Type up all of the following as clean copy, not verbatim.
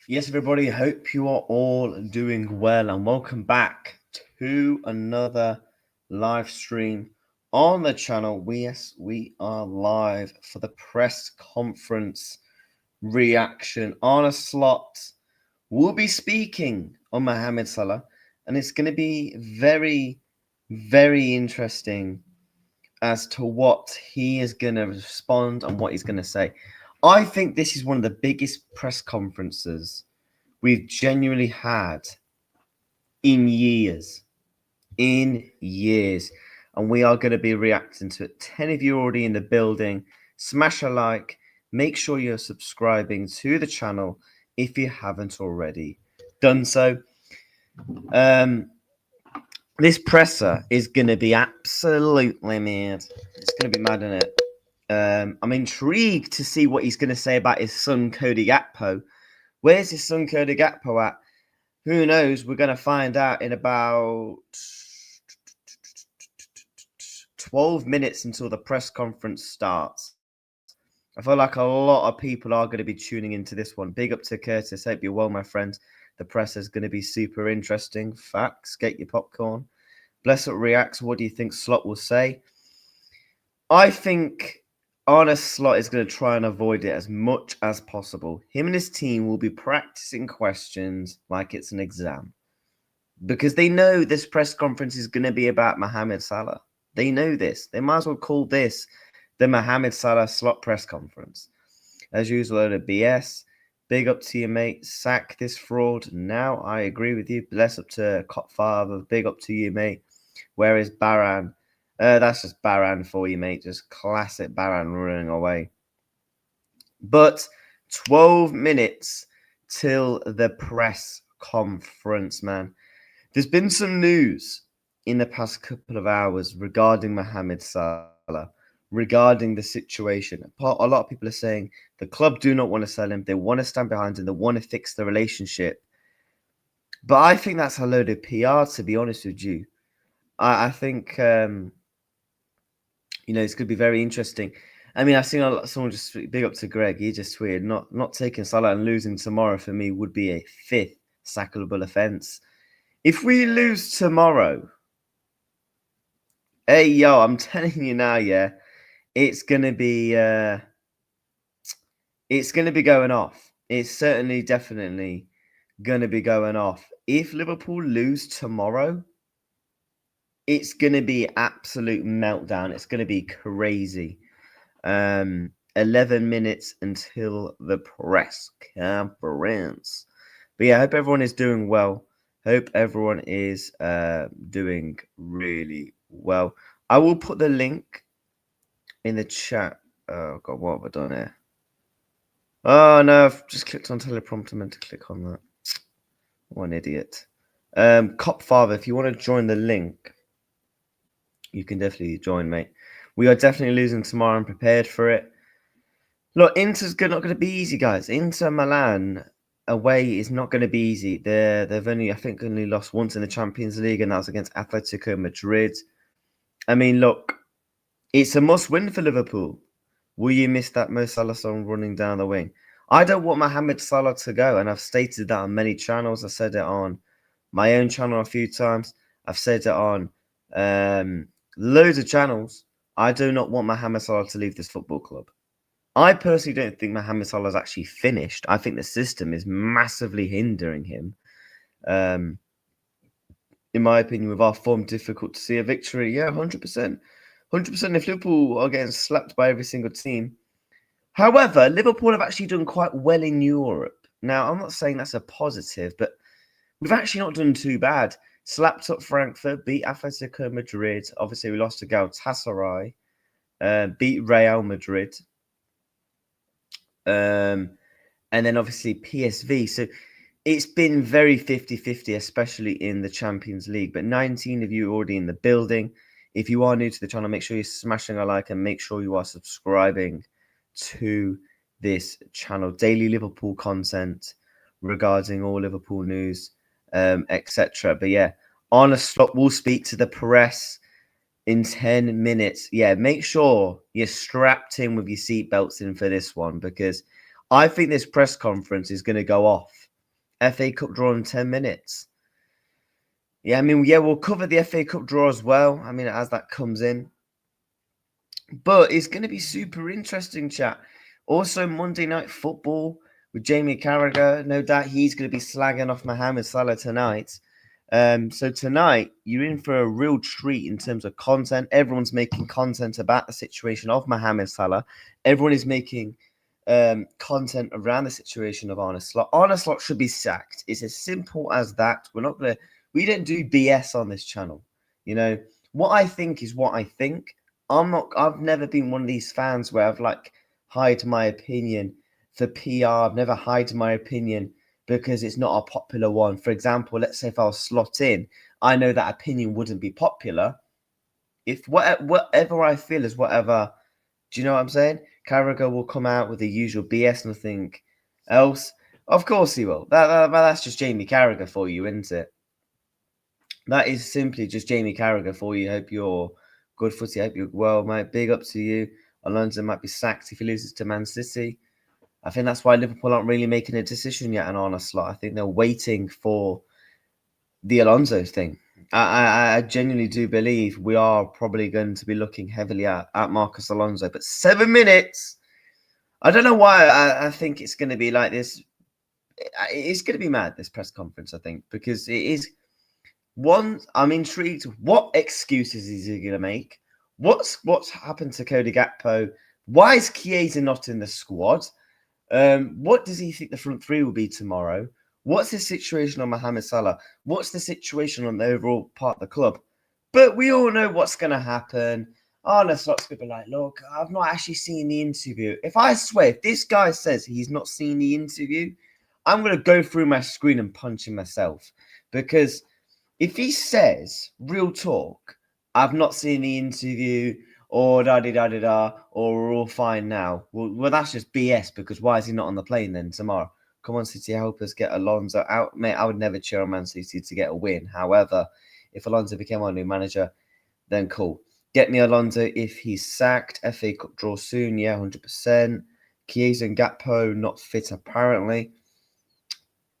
Yes, everybody, hope you are all doing well and welcome back to another live stream on the channel. Yes, we are live for the press conference reaction. Arne Slot will be speaking on Mohamed Salah, and it's going to be very, very interesting as to what he is going to respond and what he's going to say. I think this is one of the biggest press conferences we've genuinely had in years. And we are going to be reacting to it. 10 of you already in the building. Smash a like. Make sure you're subscribing to the channel if you haven't already done so. This presser is going to be absolutely mad. It's going to be mad, isn't it? I'm intrigued to see what he's going to say about his son, Cody Gakpo. Where's his son, Cody Gakpo at? Who knows? We're going to find out in about 12 minutes until the press conference starts. I feel like a lot of people are going to be tuning into this one. Big up to Curtis. Hope you're well, my friends. The press is going to be super interesting. Facts. Get your popcorn. Bless Up reacts. What do you think Slot will say? I think Arne Slot is going to try and avoid it as much as possible. Him and his team will be practicing questions like it's an exam. Because they know this press conference is going to be about Mohamed Salah. They know this. They might as well call this the Mohamed Salah Slot press conference. As usual, the BS. Big up to you, mate. Sack this fraud. Now, I agree with you. Bless up to Copfather. Big up to you, mate. Where is Baran? That's just Baran for you, mate. Just classic Baran running away. But 12 minutes till the press conference, man. There's been some news in the past couple of hours regarding Mohamed Salah, regarding the situation. A lot of people are saying the club do not want to sell him. They want to stand behind him. They want to fix the relationship. But I think that's a load of PR, to be honest with you. I think, it's going to be very interesting. I mean, I've seen someone just big up to Greg. He just tweeted, not taking Salah and losing tomorrow for me would be a 5th sackable offence. If we lose tomorrow, hey, yo, I'm telling you now, yeah, it's going to be going off. It's certainly, definitely going to be going off. If Liverpool lose tomorrow, it's going to be absolute meltdown. It's going to be crazy. 11 minutes until the press conference. But yeah, I hope everyone is doing well. Hope everyone is doing really well. I will put the link in the chat. Oh, God, what have I done here? Oh, no, I've just clicked on teleprompter. Meant to click on that. What an idiot. Copfather, if you want to join the link, you can definitely join, mate. We are definitely losing tomorrow. I'm prepared for it. Look, Inter's not going to be easy, guys. Inter Milan away is not going to be easy. They've only, I think, lost once in the Champions League, and that was against Atletico Madrid. I mean, look, it's a must-win for Liverpool. Will you miss that Mo Salah song running down the wing? I don't want Mohamed Salah to go, and I've stated that on many channels. I said it on my own channel a few times. I've said it on loads of channels. I do not want Mohamed Salah to leave this football club. I personally don't think Mohamed Salah is actually finished. I think the system is massively hindering him. In my opinion, with our form, difficult to see a victory. Yeah, 100%. 100% if Liverpool are getting slapped by every single team. However, Liverpool have actually done quite well in Europe. Now, I'm not saying that's a positive, but we've actually not done too bad. Slapped up Frankfurt, beat Atletico Madrid. Obviously, we lost to Galatasaray. Beat Real Madrid. And then obviously PSV. So it's been very 50-50, especially in the Champions League. But 19 of you already in the building. If you are new to the channel, make sure you're smashing a like and make sure you are subscribing to this channel. Daily Liverpool content regarding all Liverpool news, etc. But yeah, Arne Slot will speak to the press in 10 minutes. Yeah, make sure you're strapped in with your seatbelts in for this one, because I think this press conference is going to go off. FA Cup draw in 10 minutes. Yeah, I mean, yeah, we'll cover the FA Cup draw as well. I mean, as that comes in. But it's going to be super interesting, chat. Also, Monday Night Football with Jamie Carragher. No doubt he's going to be slagging off Mohamed Salah tonight. So tonight, you're in for a real treat in terms of content. Everyone's making content about the situation of Mohamed Salah. Everyone is making content around the situation of Arne Slot. Arne Slot should be sacked. It's as simple as that. We don't do BS on this channel. You know, what I think is what I think. I've never been one of these fans where I've like hide my opinion for PR. I've never hide my opinion because it's not a popular one. For example, let's say if I was slot in, I know that opinion wouldn't be popular. If whatever I feel is whatever, do you know what I'm saying? Carragher will come out with the usual BS, nothing else. Of course he will. That's just Jamie Carragher for you, isn't it? That is simply just Jamie Carragher for you. Hope you're good footy. Hope you're well, mate. Big up to you. Alonso might be sacked if he loses to Man City. I think that's why Liverpool aren't really making a decision yet on a slot. I think they're waiting for the Alonso thing. I genuinely do believe we are probably going to be looking heavily at Marcus Alonso. But 7 minutes, I don't know why I think it's going to be like this. It's going to be mad, this press conference, I think, because it is. One, I'm intrigued. What excuses is he going to make? What's happened to Cody Gakpo? Why is Chiesa not in the squad? What does he think the front three will be tomorrow? What's the situation on Mohamed Salah? What's the situation on the overall part of the club? But we all know what's going to happen. Arne Slot's going to be like, look, I've not actually seen the interview. If this guy says he's not seen the interview, I'm going to go through my screen and punch him myself. Because if he says, real talk, I've not seen the interview, or da-di-da-di-da, or we're all fine now. Well, that's just BS, because why is he not on the plane then tomorrow? Come on, City, help us get Alonso out. Mate, I would never cheer on Man City to get a win. However, if Alonso became our new manager, then cool. Get me Alonso if he's sacked. FA Cup draw soon, yeah, 100%. Chiesa and Gakpo not fit, apparently.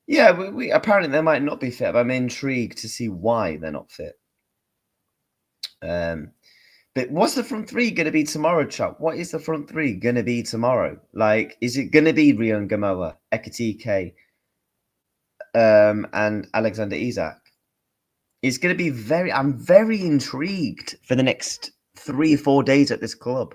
Yeah, we apparently they might not be fit, but I'm intrigued to see why they're not fit. But what's the front three going to be tomorrow, Chuck? What is the front three going to be tomorrow? Like, is it going to be Rion Gamoa, Ekitike, and Alexander Isak? It's going to be I'm very intrigued for the next 3 or 4 days at this club.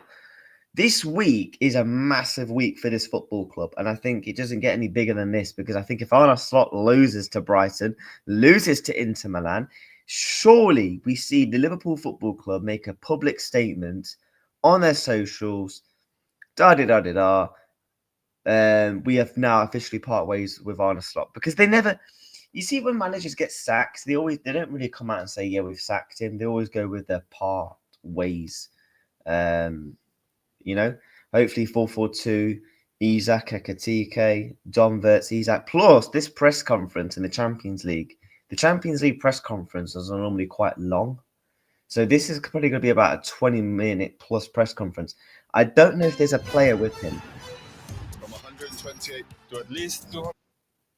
This week is a massive week for this football club, and I think it doesn't get any bigger than this, because I think if Arne Slot loses to Brighton, loses to Inter Milan, surely we see the Liverpool Football Club make a public statement on their socials, da-di-da-di-da, we have now officially part ways with Arne Slot, because they never... You see, when managers get sacked, they don't really come out and say, yeah, we've sacked him. They always go with their part ways. You know, hopefully 4-4-2, Isak, Ekitike, Don Verts, Isak, plus this press conference in the Champions League. The Champions League press conferences are normally quite long. So this is probably going to be about a 20-minute plus press conference. I don't know if there's a player with him. From 128 to at least 200.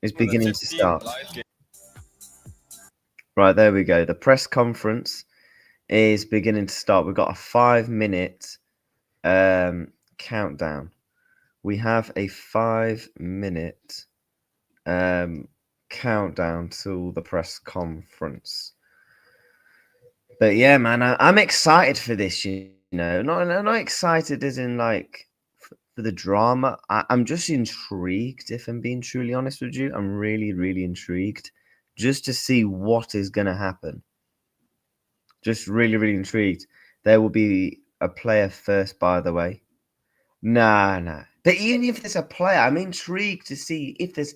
It's beginning to start. Right, there we go. The press conference is beginning to start. We've got a 5-minute countdown. We have a 5-minute countdown to the press conference. But yeah, man, I'm excited for this. You know, not excited as in like for the drama. I'm just intrigued. If I'm being truly honest with you, I'm really, really intrigued just to see what is going to happen. Just really, really intrigued. There will be a player first, by the way. Nah. But even if there's a player, I'm intrigued to see if there's...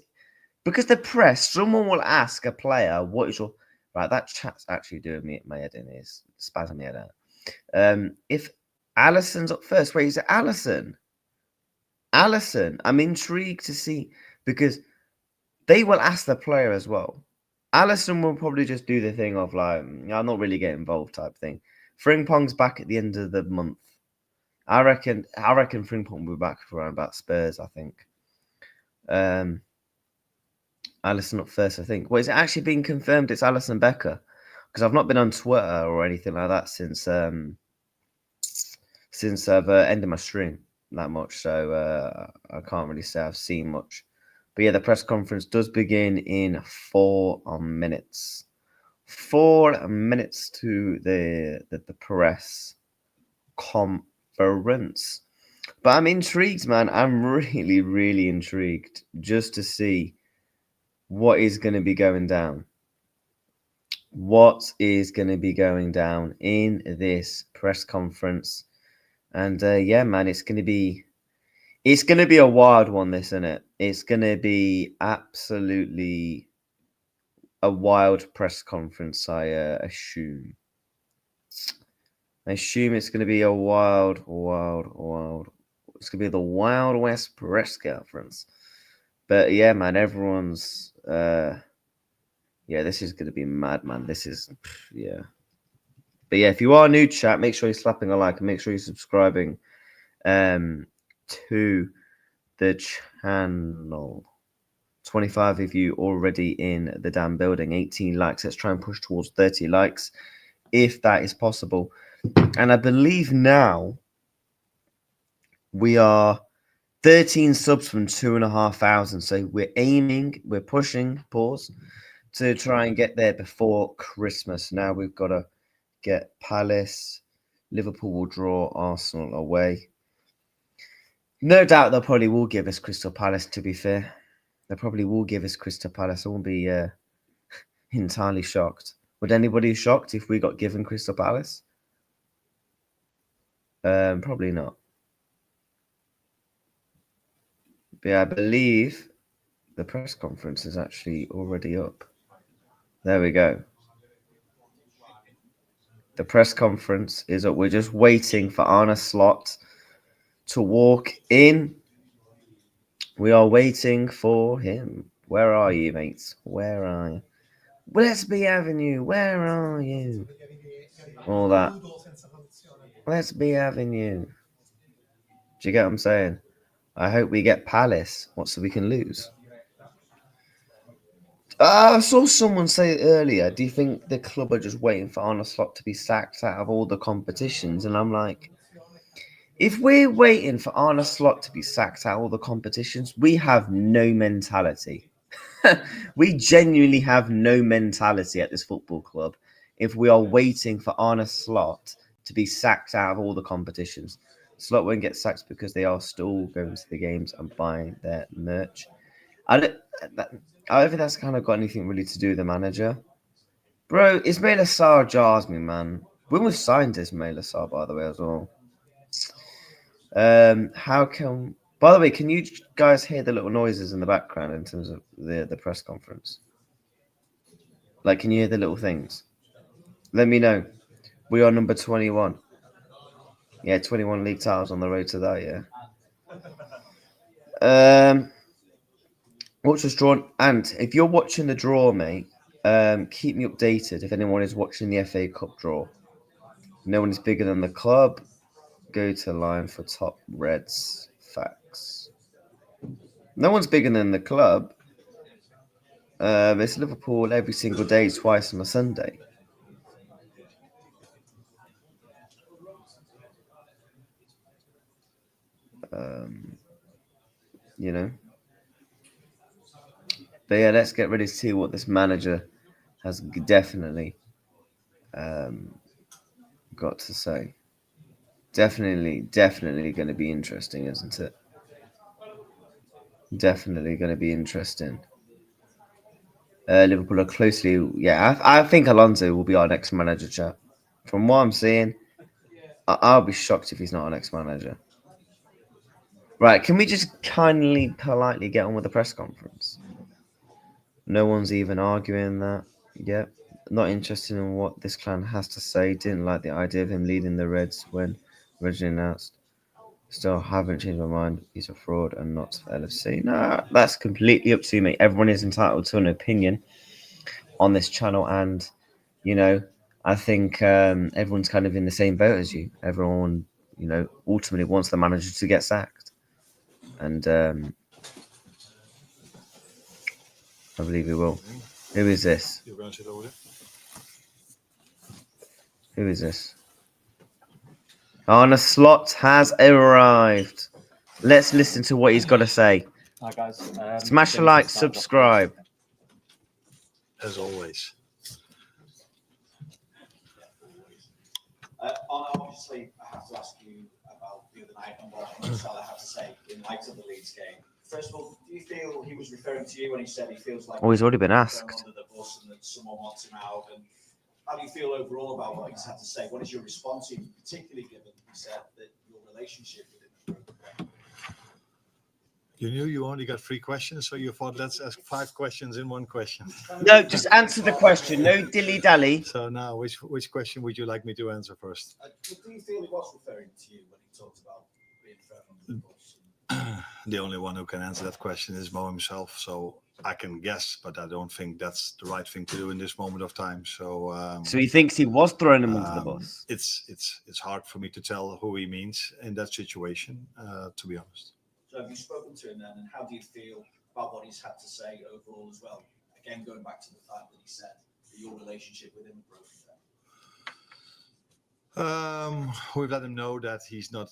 Because the press, someone will ask a player, what is your... Right, that chat's actually doing me my head in. It's spazzing me head out. If Alisson's up first, wait, is it Alisson? Alisson, I'm intrigued to see, because they will ask the player as well. Alisson will probably just do the thing of like, I'm not really getting involved type thing. Frimpong's back at the end of the month. I reckon Frimpong will be back for around about Spurs, I think. Alisson up first, I think. Well, is it actually been confirmed it's Alisson Becker? Because I've not been on Twitter or anything like that since I've ended my stream that much, so I can't really say I've seen much. But yeah, the press conference does begin in 4 minutes. 4 minutes to the press conference. But I'm intrigued, man. I'm really, really intrigued just to see what is going to be going down. What is going to be going down in this press conference? And yeah, man, it's going to be a wild one, this, isn't it? It's going to be absolutely a wild press conference, I assume. I assume it's going to be a wild. It's going to be the Wild West press conference. But yeah, man, everyone's yeah, this is going to be mad, man. This is yeah. But yeah, if you are new, chat, make sure you're slapping a like and make sure you're subscribing to the channel. 25 of you already in the damn building. 18 likes. Let's try and push towards 30 likes if that is possible. And I believe now we are 13 subs from 2,500. So we're pushing, to try and get there before Christmas. Now we've got to get Palace. Liverpool will draw Arsenal away. No doubt they probably will give us Crystal Palace, to be fair. They probably will give us Crystal Palace. I won't be entirely shocked. Would anybody be shocked if we got given Crystal Palace? Probably not. But yeah, I believe the press conference is actually already up. There we go. The press conference is up. We're just waiting for Arne Slot to walk in. We are waiting for him. Where are you, mates? Where are you? Westby Avenue, where are you? All that. Westby Avenue. Do you get what I'm saying? I hope we get Palace. What, so we can lose? I saw someone say earlier, do you think the club are just waiting for Arne Slot to be sacked out of all the competitions? And I'm like, if we're waiting for Arne Slot to be sacked out of all the competitions, we have no mentality. We genuinely have no mentality at this football club if we are waiting for Arne Slot to be sacked out of all the competitions. Slot won't get sacked because they are still going to the games and buying their merch. I don't think that's kind of got anything really to do with the manager. Bro, Ismaila Sarr jars me, man. When we've signed Ismaila Sarr, by the way, as well. How can... By the way, can you guys hear the little noises in the background in terms of the press conference? Like, can you hear the little things? Let me know. We are number 21. Yeah, 21 league titles on the road to that, yeah. What's just drawn? And if you're watching the draw, mate, keep me updated if anyone is watching the FA Cup draw. No one is bigger than the club. Go to line for top Reds. Facts. No one's bigger than the club. It's Liverpool every single day, twice on a Sunday. You know. But yeah, let's get ready to see what this manager has definitely got to say. Definitely going to be interesting, isn't it? Definitely going to be interesting. Liverpool are closely... Yeah, I think Alonso will be our next manager, chat. From what I'm seeing, I'll be shocked if he's not our next manager. Right, can we just kindly, politely get on with the press conference? No one's even arguing that. Yep. Not interested in what this clan has to say. Didn't like the idea of him leading the Reds when originally announced. Still haven't changed my mind. He's a fraud and not LFC. No, that's completely up to you, mate. Everyone is entitled to an opinion on this channel, and you know, I think everyone's kind of in the same boat as you. Everyone, you know, ultimately wants the manager to get sacked, and I believe he will. Who is this? You're going to sit over there? Who is this? Arne Slot has arrived. Let's listen to what he's got to say. Hi guys. Smash a like, subscribe. As always. Arne, obviously, I have to ask you about the other night and what Salah had to say in light of the Leeds game. First of all, do you feel he was referring to you when he said he feels like He's already been thrown asked. under the bus and that someone wants him out? And how do you feel overall about what he's had to say? What is your response to him, particularly given he said that your relationship with him? You knew you only got 3 questions, so you thought let's ask 5 questions in one question. No, just answer the question. No dilly dally. So now, which question would you like me to answer first? Do you feel he was referring to you when he talked about being thrown under the bus? The only one who can answer that question is Mo himself. So I can guess, but I don't think that's the right thing to do in this moment of time. So So he thinks he was throwing him under the bus. It's hard for me to tell who he means in that situation, to be honest. So have you spoken to him then, and how do you feel about what he's had to say overall as well? Again, going back to the fact that he said that your relationship with him broke down. We've let him know that he's not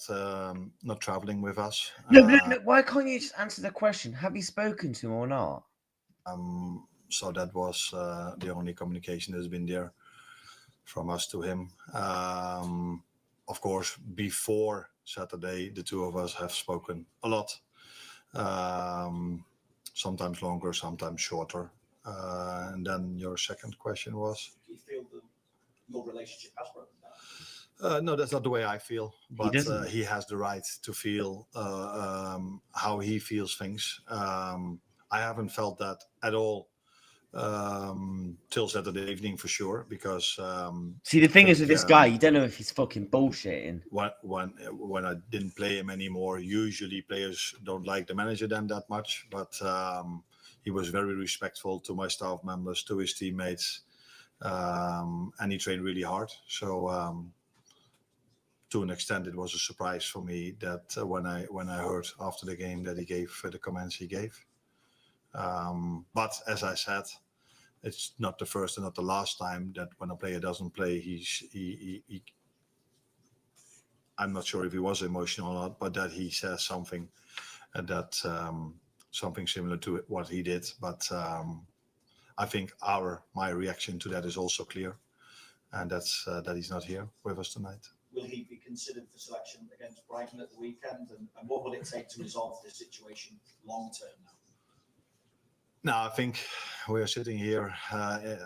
traveling with us. No. Why can't you just answer the question? Have you spoken to him or not? So that was the only communication that's been there from us to him. Of course, before Saturday, the two of us have spoken a lot. Sometimes longer, sometimes shorter. And then your second question was? Do you feel that your relationship has broken down? No, that's not the way I feel. But he has the right to feel how he feels things. I haven't felt that at all till Saturday evening for sure, because see, the thing is with this guy, you don't know if he's fucking bullshitting. When I didn't play him anymore, usually players don't like the manager then that much, but he was very respectful to my staff members, to his teammates, and he trained really hard. So to an extent, it was a surprise for me that when I heard after the game that he gave the comments he gave. But as I said, it's not the first and not the last time that when a player doesn't play, he I'm not sure if he was emotional or not, but that he says something that something similar to what he did. But I think my reaction to that is also clear, and that's that he's not here with us tonight. Will he be considered for selection against Brighton at the weekend? And what will it take to resolve this situation long term now? No, I think we are sitting here on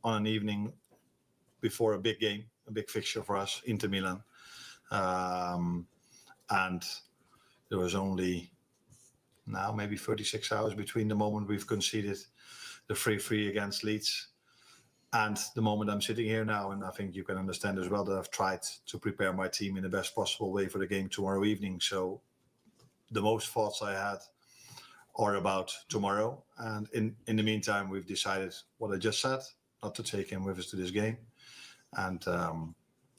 an evening before a big game, a big fixture for us, Inter Milan. And there was only now maybe 36 hours between the moment we've conceded the 3-3 against Leeds and the moment I'm sitting here now. And I think you can understand as well that I've tried to prepare my team in the best possible way for the game tomorrow evening. So the most thoughts I had are about tomorrow. And in the meantime, we've decided what I just said, not to take him with us to this game. And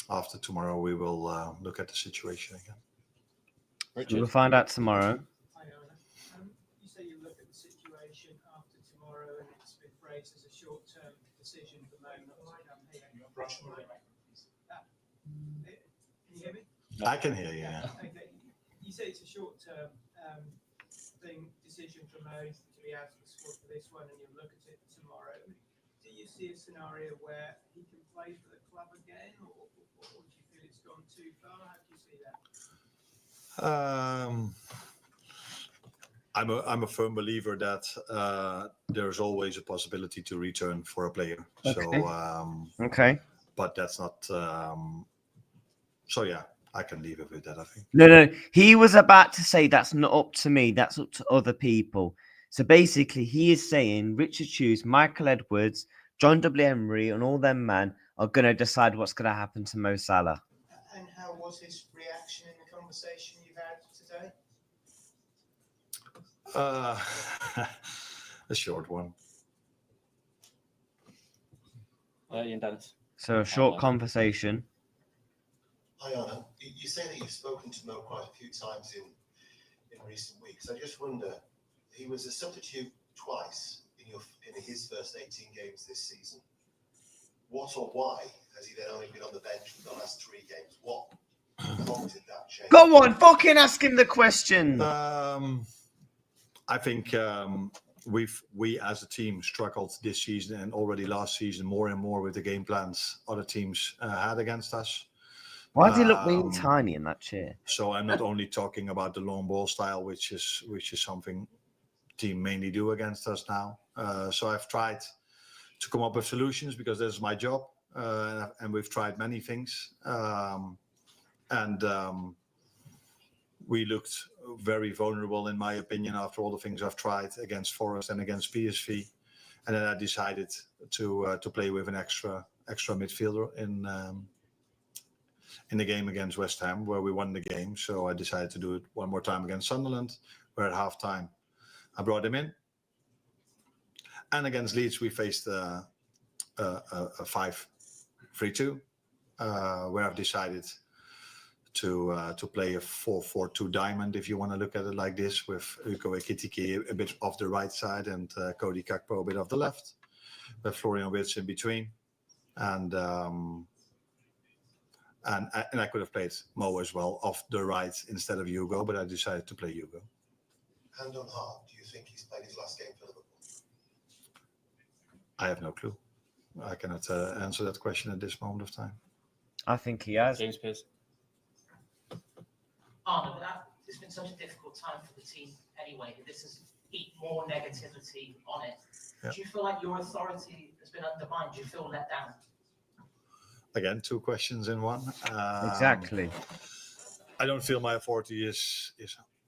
after tomorrow, we will look at the situation again. Richard. We'll find out tomorrow. Hi, Arne. You say you look at the situation after tomorrow, and it's been phrased as a short-term decision at the moment. Can you hear me? I can hear you. Yeah. Okay. You say it's a short-term decision for Mo to be out of the squad for this one, and you'll look at it tomorrow. Do you see a scenario where he can play for the club again, or do you feel it's gone too far? How do you see that? I'm a firm believer that there's always a possibility to return for a player. Okay. So okay, but that's not. So yeah, I can leave it with that, I think. No. He was about to say that's not up to me. That's up to other people. So basically, he is saying Richard Hughes, Michael Edwards, John W. Emery, and all them man are going to decide what's going to happen to Mo Salah. And how was his reaction in the conversation you've had today? A short one. Ian Dennis. So a short conversation. Hi, Arne. You say that you've spoken to Mo quite a few times in recent weeks. I just wonder, he was a substitute twice in his first 18 games this season. What or why has he then only been on the bench for the last 3 games? What prompted that change? Go on, fucking ask him the question. I think we as a team struggled this season and already last season more and more with the game plans other teams had against us. Why does he look really tiny in that chair? So I'm not only talking about the long ball style, which is something team mainly do against us now. So I've tried to come up with solutions because this is my job, and we've tried many things. We looked very vulnerable, in my opinion, after all the things I've tried against Forest and against PSV. And then I decided to play with an extra midfielder in the game against West Ham, where we won the game. So I decided to do it one more time against Sunderland, where at halftime I brought him in. And against Leeds, we faced a 5-3-2, where I've decided to play a 4-4-2 diamond, if you want to look at it like this, with Ugo Ekitike a bit off the right side and Cody Gakpo a bit off the left, with Florian Wirtz in between. And I could have played Mo as well off the right instead of Hugo, but I decided to play Hugo. Hand on heart, do you think he's played his last game for Liverpool? I have no clue. I cannot answer that question at this moment of time. I think he has. James Pearce. Arne, it's been such a difficult time for the team anyway. This has heaped more negativity on it. Yeah. Do you feel like your authority has been undermined? Do you feel let down? Again, 2 questions in one. Exactly. I don't feel my authority is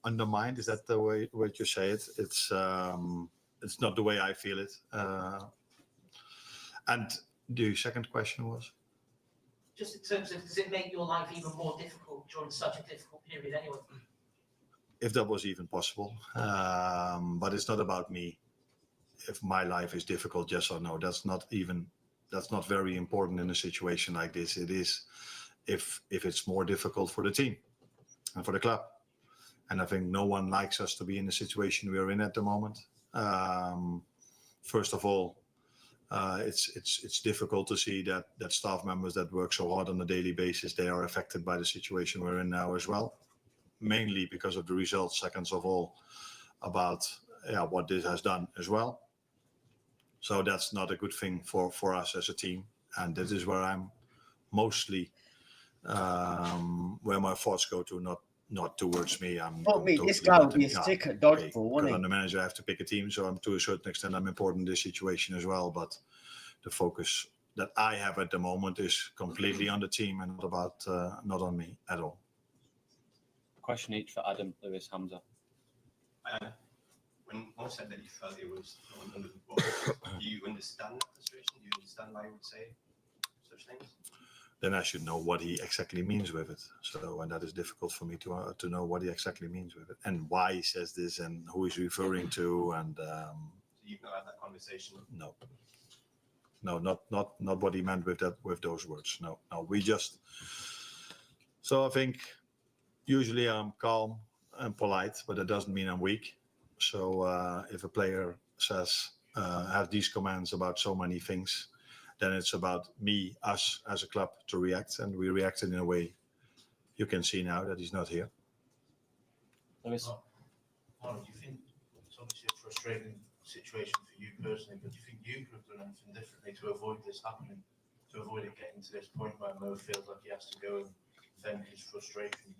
undermined. Is that the way you say it? It's not the way I feel it. And the second question was? Just in terms of, does it make your life even more difficult during such a difficult period anyway? If that was even possible. But it's not about me. If my life is difficult, yes or no. That's not very important in a situation like this. It is if it's more difficult for the team and for the club. And I think no one likes us to be in the situation we're in at the moment. First of all, it's difficult to see that staff members that work so hard on a daily basis, they are affected by the situation we're in now as well. Mainly because of the results, seconds of all, about what this has done as well. So that's not a good thing for us as a team. And this is where I'm mostly, where my thoughts go to, not towards me. This guy would be a stick at dodgeball, wouldn't Because he? I'm the manager, I have to pick a team. So I'm, to a certain extent, I'm important in this situation as well. But the focus that I have at the moment is completely on the team and not on me at all. Question each for Adam, Lewis, Hamza. When Mo said that he felt it was no one under the ball, do you understand that frustration? Do you understand why he would say such things? Then I should know what he exactly means with it. So, and that is difficult for me to know what he exactly means with it and why he says this and who he's referring to. And So you've not had that conversation? no, not what he meant with those words. No, we just. So I think usually I'm calm and polite, but that doesn't mean I'm weak. So if a player says have these comments about so many things, then it's about us as a club to react, and we reacted in a way you can see now that he's not here. Lewis. Arne, do you think it's obviously a frustrating situation for you personally, but do you think you could have done anything differently to avoid this happening, to avoid it getting to this point where Mo feels like he has to go and vent his frustration?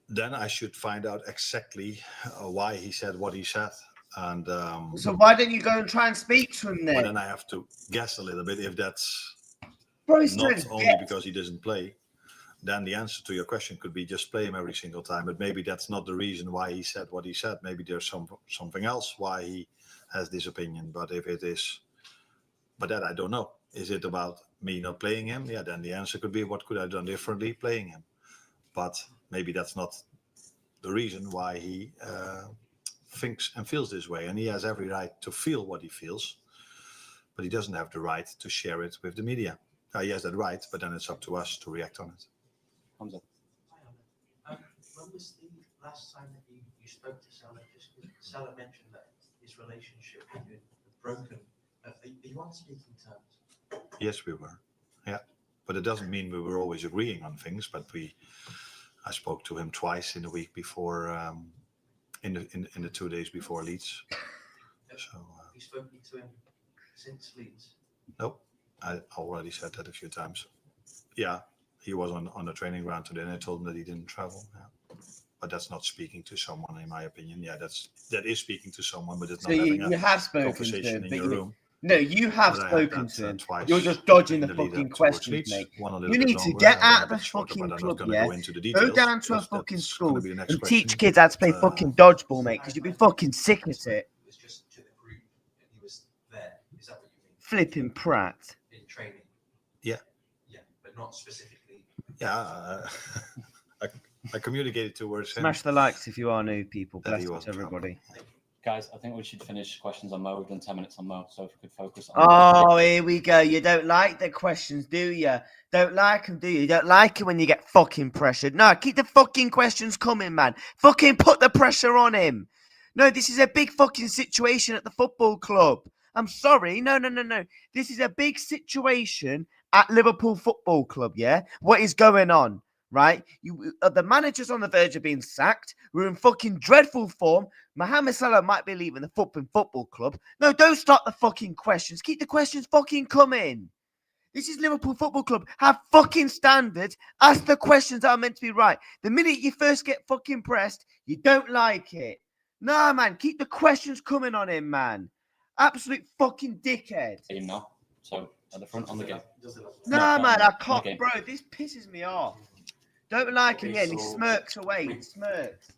Then I should find out exactly why he said what he said. And So why don't you go and try and speak to him well, then? then I have to guess a little bit if that's Bro, he's not trying to only get- because he doesn't play. Then the answer to your question could be just play him every single time. But maybe that's not the reason why he said what he said. Maybe there's something else why he has this opinion. But if it is, but that I don't know. Is it about me not playing him? Yeah, then the answer could be what could I have done differently playing him. But maybe that's not the reason why he thinks and feels this way. And he has every right to feel what he feels, but he doesn't have the right to share it with the media. He has that right, but then it's up to us to react on it. Hamza. When was the last time that you spoke to Salah, Salah mentioned that his relationship with you had broken. Are you on speaking terms? Yes, we were. Yeah, but it doesn't mean we were always agreeing on things. But I spoke to him twice in the week before, in the 2 days before Leeds. So have you spoken to him since Leeds? Nope, I already said that a few times. Yeah, he was on the training ground today, and I told him that he didn't travel. Yeah. But that's not speaking to someone, in my opinion. Yeah, that is speaking to someone, but it's So not having you a have spoken to conversation him, in but your room. no, you have But I had spoken that, to him. twice You're just dodging in the the lead fucking up towards questions, Leeds. mate. One a little You bit need to longer, get one a out of the bit shorter, fucking but I'm club, not going to yeah? go into the Go details. down to a because fucking that's gonna school be the next and question. teach kids how to play fucking dodgeball, mate, because you'd be fucking sick at it. It was just to the group and he was there. Is that what you mean? Flipping prat. In training? Yeah. Yeah, but not specifically. Yeah, I communicated towards him. Smash the likes if you are new, people. That he Bless wasn't everybody. Guys, I think we should finish questions on Mo. We've done 10 minutes on Mo, so if we could focus on. Oh, here we go. You don't like the questions, do you? Don't like them, do you? You don't like it when you get fucking pressured. No, keep the fucking questions coming, man. Fucking put the pressure on him. No, this is a big fucking situation at the football club. I'm sorry. No. This is a big situation at Liverpool Football Club, yeah? What is going on, right? The manager's on the verge of being sacked. We're in fucking dreadful form. Mohamed Salah might be leaving the football club. No, don't start the fucking questions. Keep the questions fucking coming. This is Liverpool Football Club. Have fucking standards. Ask the questions that are meant to be right. The minute you first get fucking pressed, you don't like it. Nah, man. Keep the questions coming on him, man. Absolute fucking dickhead. Team now. So at the front on the game. Nah, No, man. no, I on the can't. game. Bro, this pisses me off. Don't like him, yeah. And he smirks away. He smirks.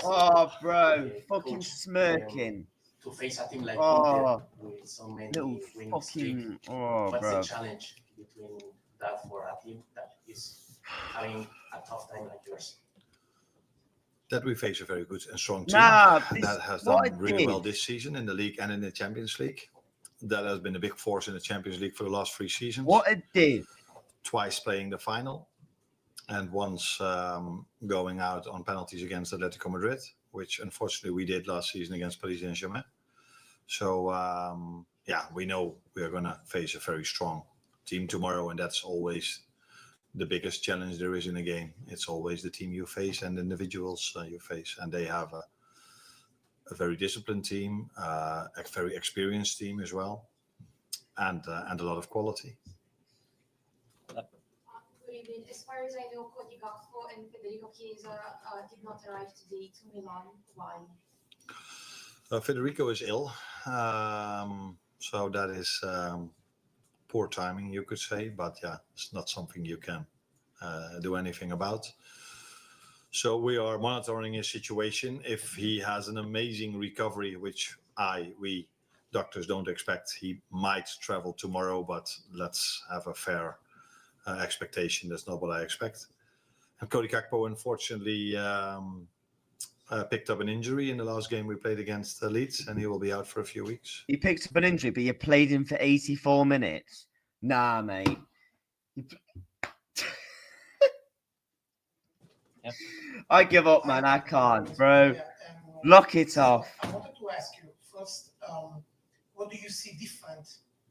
Oh, bro. Fucking smirking. To face a team like Oh, Inter with so many little winning streak, fucking. Oh, what's bro. the challenge between that for a team that is having a tough time like yours? That we face a very good and strong team that has done really well this season in the league and in the Champions League. That has been a big force in the Champions League for the last 3 seasons. What it did. Twice playing the final, and once going out on penalties against Atletico Madrid, which unfortunately we did last season against Paris Saint-Germain. So yeah, we know we are going to face a very strong team tomorrow, and that's always the biggest challenge there is in a game. It's always the team you face and individuals you face, and they have a very disciplined team, a very experienced team as well, and a lot of quality. Good evening. As far as I know, Cody Gakpo and Federico Chiesa did not arrive today to Milan. Why? Federico is ill, so that is poor timing, you could say. But yeah, it's not something you can do anything about. So we are monitoring his situation. If he has an amazing recovery, which we doctors don't expect, he might travel tomorrow. But let's have a fair expectation. That's not what I expect. And Cody Gakpo, unfortunately, picked up an injury in the last game we played against Leeds, and he will be out for a few weeks. He picked up an injury, but you played him for 84 minutes. Nah, mate. Yep. I give up, man. I can't, bro. Lock it off. I wanted to ask you first, what do you see different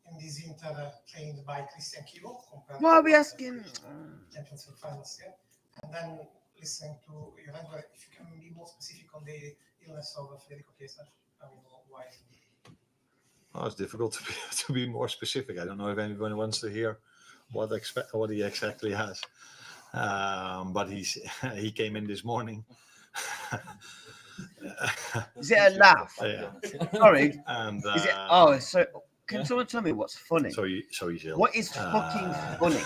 in this Inter trained by Christian Kivo compared Why are we asking? Champions League finals, yeah? And then listening to Juventus, if you can be more specific on the illness of Federico Chiesa, I mean, why? Oh, it's difficult to be more specific. I don't know if anyone wants to hear what he exactly has. But he came in this morning. Is it a laugh? Yeah. Sorry. And is it? Oh, so can someone tell me what's funny? So he's ill. What is fucking funny?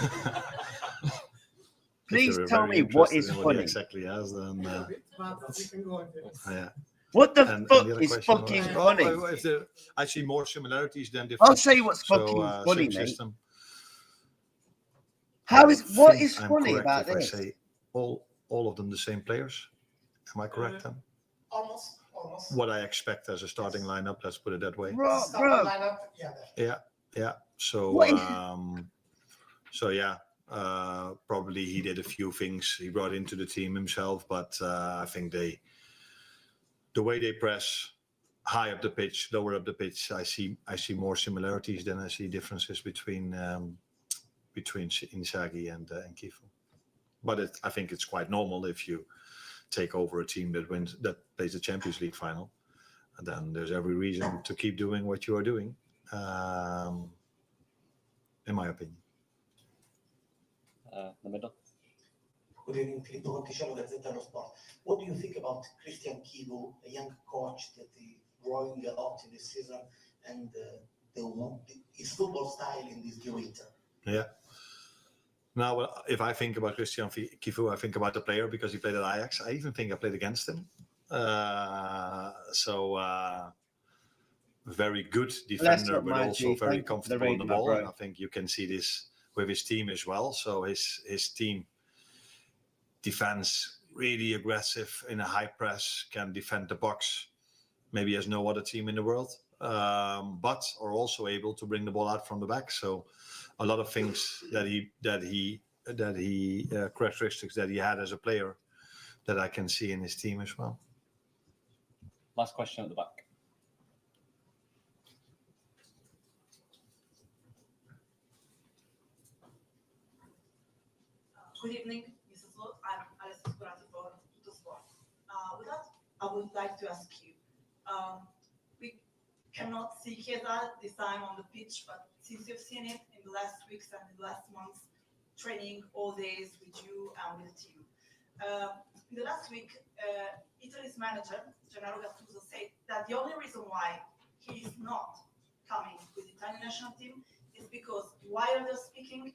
Please If tell you're me very what interested is in funny. he exactly has, then yeah. What the And fuck the other is question fucking was, funny? if there, I see more similarities than I'll differences. tell you what's fucking funny, same mate. system. What is I'm funny correct about if this? I say all of them the same players? Am I correct then? Almost. What I expect as a starting lineup, let's put it that way. Bro. Lineup, yeah. Yeah. So What is- so yeah, Probably he did a few things he brought into the team himself, but I think the way they press high up the pitch, lower up the pitch, I see more similarities than I see differences between Inzaghi and Kifu. But I think it's quite normal if you take over a team that plays the Champions League final, and then there's every reason to keep doing what you are doing, in my opinion. The middle. Good evening, Filippo Conticello, Gazzetta dello Sport. What do you think about Christian Kivu, a young coach that is growing a lot in this season, and his football style in this new winter? Yeah. Now, if I think about Christian Kivu, I think about the player because he played at Ajax. I even think I played against him. Very good defender, but also very comfortable on the ball. And I think you can see this with his team as well. So his team defends really aggressive in a high press, can defend the box, maybe as no other team in the world, but are also able to bring the ball out from the back. So a lot of things that he characteristics that he had as a player that I can see in his team as well. Last question at the back. Good evening, Mrs. Lord. I'm Alice Curati for Tuttosport. With that, I would like to ask you, we cannot see Chiesa this time on the pitch, but since you've seen it in the last weeks and the last months, training all days with you and with the team. In the last week, Italy's manager, Gennaro Gattuso, said that the only reason why he is not coming with the Italian national team is because while they're speaking,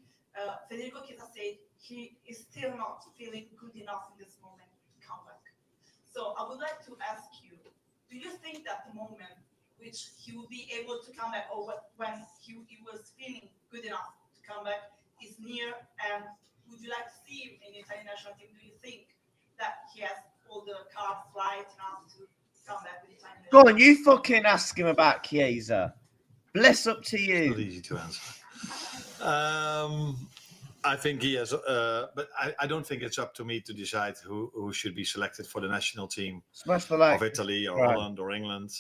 Federico Chiesa said he is still not feeling good enough in this moment to come back. So I would like to ask you, do you think that the moment which he will be able to come back, or when he was feeling good enough to come back, is near? And would you like to see him in the Italian national team? Do you think that he has all the cards right enough to come back with the Italian national team? Go on, you fucking ask him about Chiesa. Bless up to you. It's not easy to answer. I think he has, but I don't think it's up to me to decide who should be selected for the national team of Italy or Holland or England.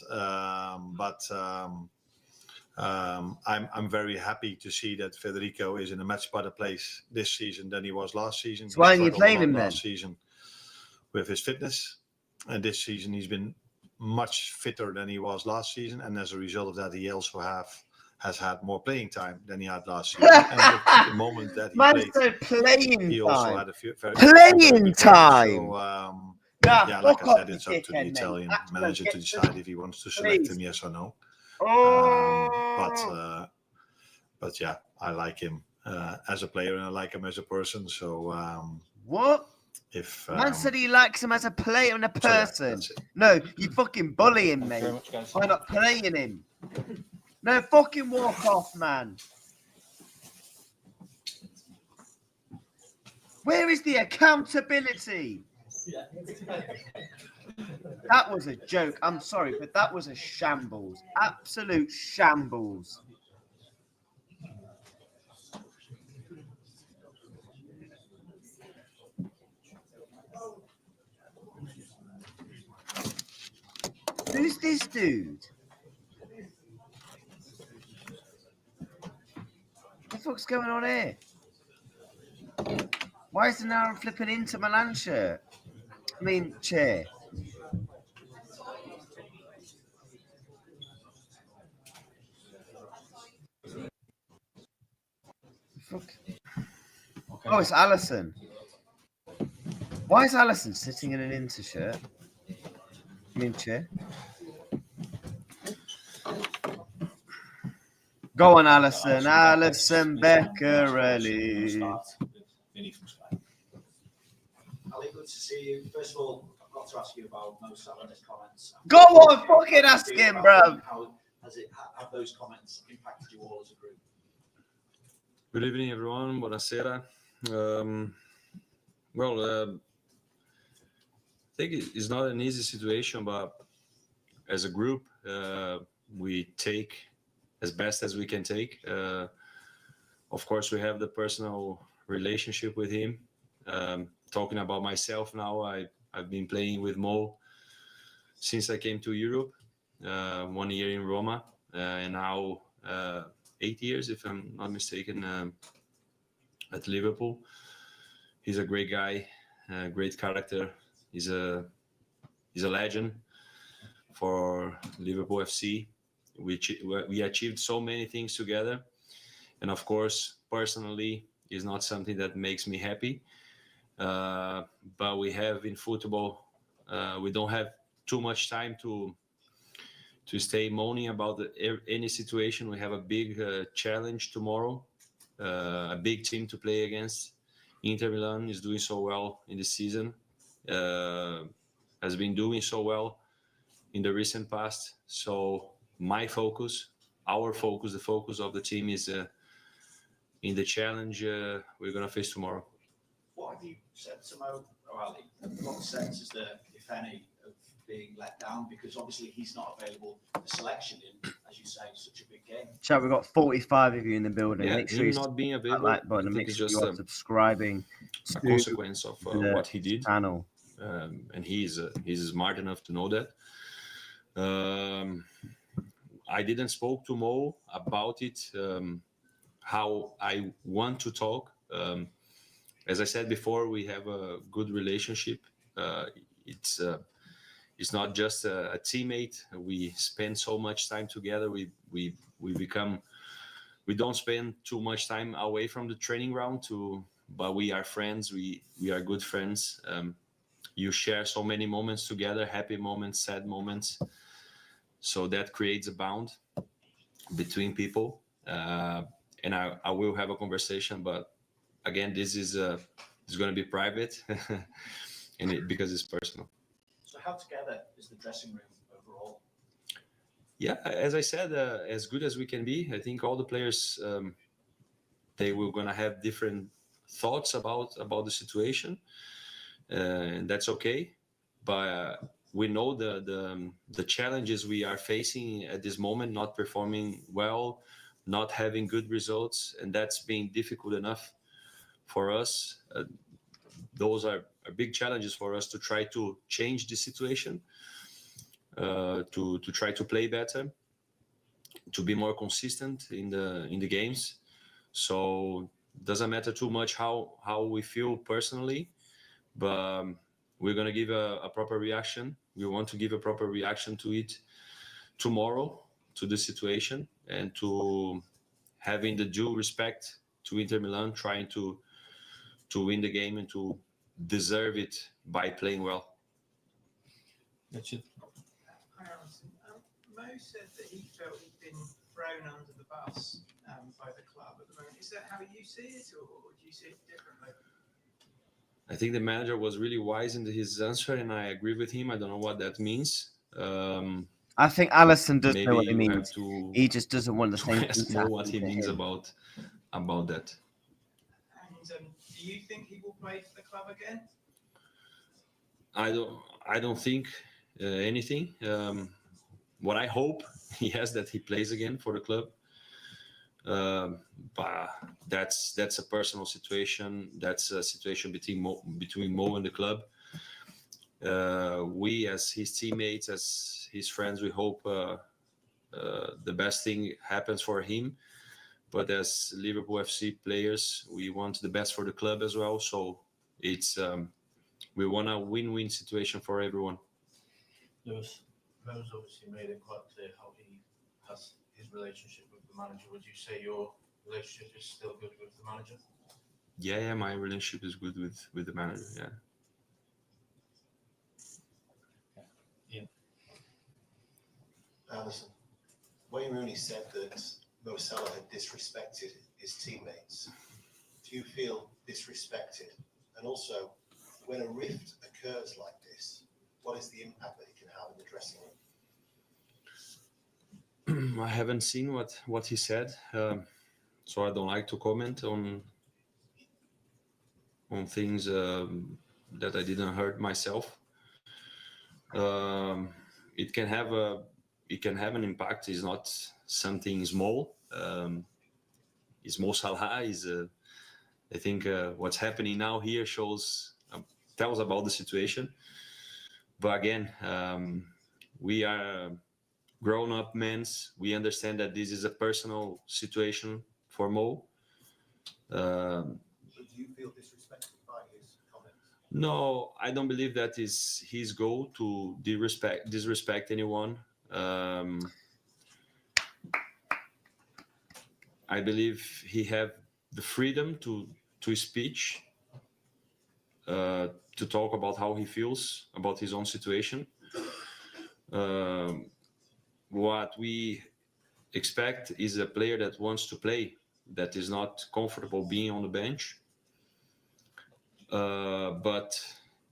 I'm very happy to see that Federico is in a much better place this season than he was last season. So why aren't you playing him then? Last season with his fitness, and this season he's been much fitter than he was last season, and as a result of that, he also has had more playing time than he had last year. And at the moment that he also had a few playing time. So, yeah, like I said, it's up to the Italian manager to decide if he wants to select him, yes or no. But yeah, I like him as a player and I like him as a person. So what? If man said he likes him as a player and a person. So yeah, no, you fucking bully him, mate. By not playing him. No, fucking walk off, man. Where is the accountability? That was a joke. I'm sorry, but that was a shambles. Absolute shambles. Who's this dude? What the fuck's going on here? Why is there now flipping into Milan shirt? I mean, chair. Fuck. Okay. Oh, it's Allison. Why is Allison sitting in an Inter shirt? I mean, chair. Go on, Allison. Allison Beccarelli. Ali, good to see you. First of all, I've got to ask you about Mo Salah's comments. Go on, fucking ask him, bro. How have those comments impacted you all as a group? Good evening, everyone. Buonasera. I think it's not an easy situation, but as a group, we take as best as we can take. Of course, we have the personal relationship with him. Talking about myself now, I've been playing with Mo since I came to Europe, 1 year in Roma, and now 8 years, if I'm not mistaken, at Liverpool. He's a great guy, great character. He's a legend for Liverpool FC. We achieved so many things together, and of course, personally, is not something that makes me happy. But we have in football, we don't have too much time to stay moaning about any situation. We have a big challenge tomorrow, a big team to play against. Inter Milan is doing so well in the season, has been doing so well in the recent past. So my focus, our focus, the focus of the team is in the challenge we're going to face tomorrow. What have you said to Mo O'Reilly? What sense is there, if any, of being let down? Because obviously he's not available for selection in, as you say, such a big game. Chat, we've got 45 of you in the building. Yeah, make sure him you not being hit that available, like button I and think make it's sure just you are subscribing a to consequence of the what he did. channel. And he's smart enough to know that. I didn't spoke to Mo about it, how I want to talk. As I said before, we have a good relationship. It's not just a teammate. We spend so much time together. We don't spend too much time away from the training ground but we are friends. We are good friends. You share so many moments together, happy moments, sad moments. So that creates a bond between people. And I will have a conversation, but again, this is going to be private and because it's personal. So how together is the dressing room overall? Yeah, as I said, as good as we can be. I think all the players, they were going to have different thoughts about the situation, and that's okay. But we know the challenges we are facing at this moment, not performing well, not having good results, and that's being difficult enough for us. Those are big challenges for us to try to change the situation, to try to play better, to be more consistent in the games. So doesn't matter too much how we feel personally, but we're going to give a proper reaction. We want to give a proper reaction to it tomorrow, to the situation, and to having the due respect to Inter Milan, trying to win the game and to deserve it by playing well. That's it. Hi, Alison. Mo said that he felt he'd been thrown under the bus by the club at the moment. Is that how you see it, or do you see it differently? I think the manager was really wise in his answer, and I agree with him. I don't know what that means. I think Allison does know what he maybe you means. have to He just doesn't want the same ask thing to Mo happen what he to means him. about that. And do you think he will play for the club again? I don't think anything. What I hope, yes, that he plays again for the club. But that's a personal situation. That's a situation between Mo and the club. We, as his teammates, as his friends, we hope the best thing happens for him. But as Liverpool FC players, we want the best for the club as well. So it's we want a win-win situation for everyone. Lewis, Mo's obviously made it quite clear how he has his relationship with the manager. Would you say your relationship is still good with the manager? Yeah, my relationship is good with the manager. Yeah. Alison, Wayne Rooney said that Mo Salah had disrespected his teammates. Do you feel disrespected? And also, when a rift occurs like this, what is the impact that it can have in the dressing room? I haven't seen what he said, so I don't like to comment on things that I didn't heard myself. It can have an impact. It's not something small. It's Mo Salah. I think what's happening now here tells about the situation. But again, we are grown-up men. We understand that this is a personal situation for Mo. But do you feel disrespected by his comments? No, I don't believe that is his goal to disrespect anyone. I believe he have the freedom to speech, to talk about how he feels about his own situation. What we expect is a player that wants to play, that is not comfortable being on the bench. But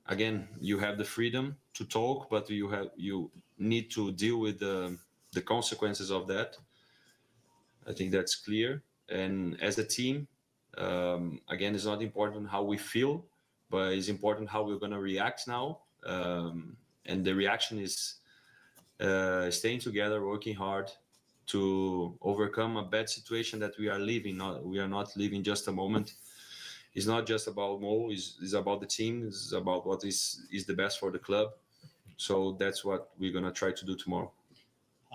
again, you have the freedom to talk, but you need to deal with the consequences of that. I think that's clear. And as a team, again, it's not important how we feel, but it's important how we're going to react now. And the reaction is staying together, working hard to overcome a bad situation that we are living. We are not living just a moment. It's not just about Mo, it's about the team, it's about what is the best for the club. So that's what we're going to try to do tomorrow.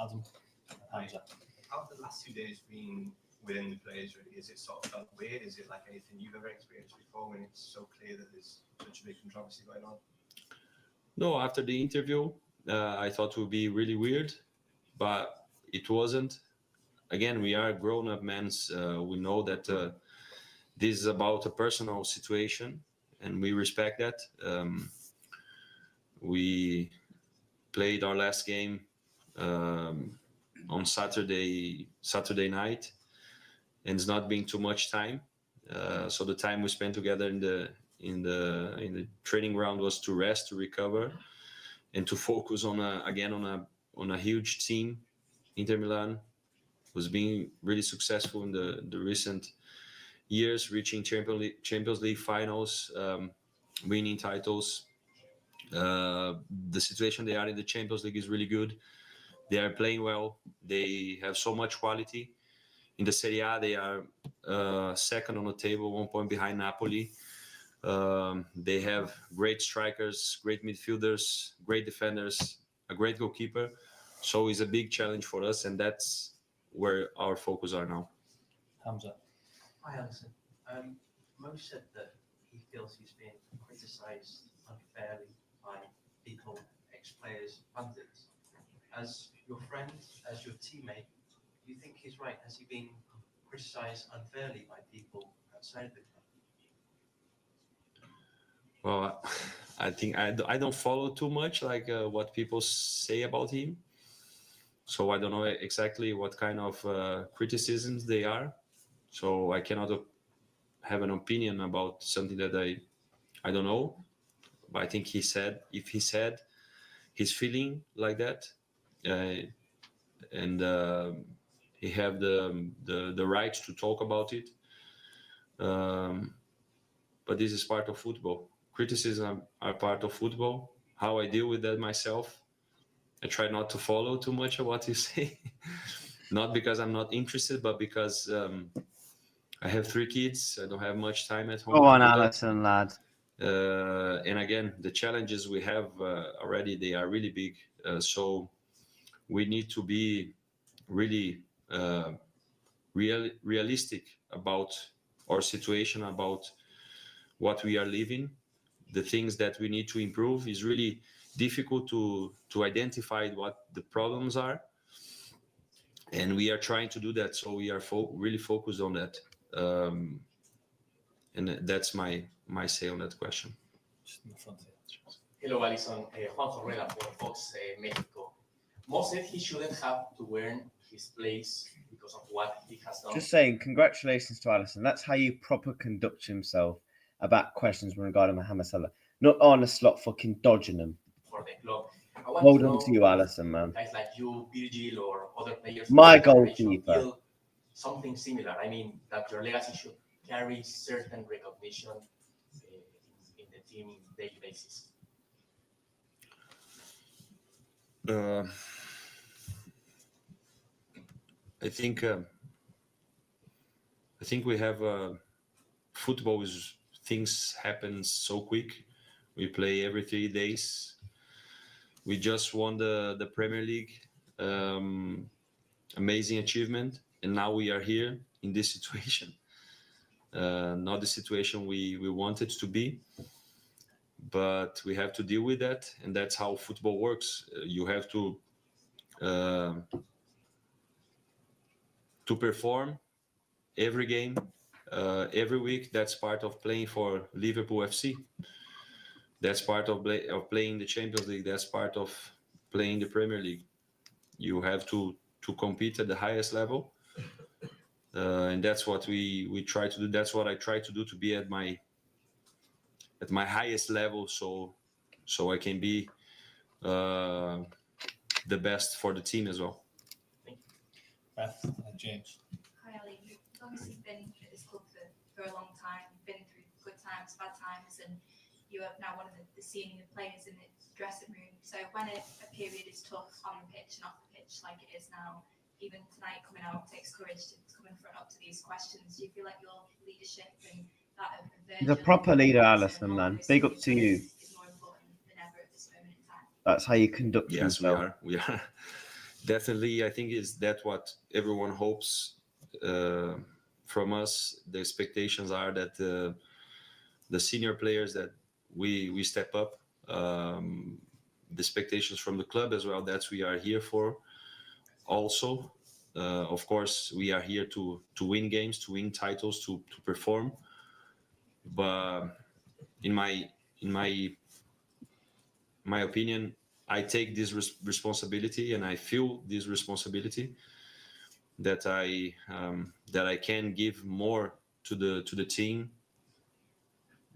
Adam, how have the last 2 days been within the players? Really? Is it sort of felt weird? Is it like anything you've ever experienced before when it's so clear that there's such a big controversy going on? No, after the interview, I thought it would be really weird, but it wasn't. Again, we are grown-up men. We know that this is about a personal situation, and we respect that. We played our last game on Saturday night, and it's not been too much time. So the time we spent together in the training ground was to rest, to recover, and to focus on a huge team. Inter Milan was being really successful in the recent years, reaching Champions League finals, winning titles. The situation they are in the Champions League is really good. They are playing well. They have so much quality. In the Serie A, they are second on the table, 1 point behind Napoli. They have great strikers, great midfielders, great defenders, a great goalkeeper. So it's a big challenge for us, and that's where our focus are now. Hamza. Hi, Alison. Mo said that he feels he's been criticised unfairly by people, ex-players, pundits. As your friend, as your teammate, do you think he's right? Has he been criticised unfairly by people outside the club? Well, I think I don't follow too much like what people say about him. So I don't know exactly what kind of criticisms they are. So I cannot have an opinion about something that I don't know. But I think if he said he's feeling like that, and he have the right to talk about it. But this is part of football. Criticism are part of football. How I deal with that myself, I try not to follow too much of what you say. Not because I'm not interested, but because I have 3 kids. I don't have much time at home. Go on, Alison, lad. And again, the challenges we have already, they are really big. So we need to be really realistic about our situation, about what we are living. The things that we need to improve is really difficult to identify what the problems are. And we are trying to do that. So we are really focused on that. And that's my say on that question. Hello, Alison. Juan Correa for Fox Mexico. Mo said he shouldn't have to earn his place because of what he has done. Just saying, congratulations to Alison. That's how you proper conduct himself about questions regarding Mohamed Salah. Not on a slot fucking dodging them. For the club. Well done to you, Alison, man. Guys like you, Virgil, or other players. My goalkeeper. Feel something similar. I mean, that your legacy should carry certain recognition in the team on a daily basis. I think we have football is, things happen so quick. We play every 3 days. We just won the Premier League. Amazing achievement. And now we are here in this situation. Not the situation we wanted to be. But we have to deal with that. And that's how football works. You have to perform every game, every week. That's part of playing for Liverpool FC. That's part of playing the Champions League. That's part of playing the Premier League. You have to compete at the highest level, and that's what we try to do. That's what I try to do, to be at my highest level, so I can be the best for the team as well. Beth and James. Hi Ali, you've obviously been at this club for a long time, been through good times, bad times, and you are now one of the senior players in the dressing room. So when a period is tough on the pitch and off the pitch like it is now, even tonight coming out takes courage to come in front up to these questions. Do you feel like your leadership and that of He's a proper leader, Alisson, man. Big up to you. is more important than ever at this moment in time? That's how you conduct Yes, yourself. we are. Definitely, I think is that what everyone hopes from us. The expectations are that the senior players, that we step up. The expectations from the club as well. That's we are here for. Also, of course, we are here to win games, to win titles, to perform. But in my opinion, I take this responsibility, and I feel this responsibility that I can give more to the team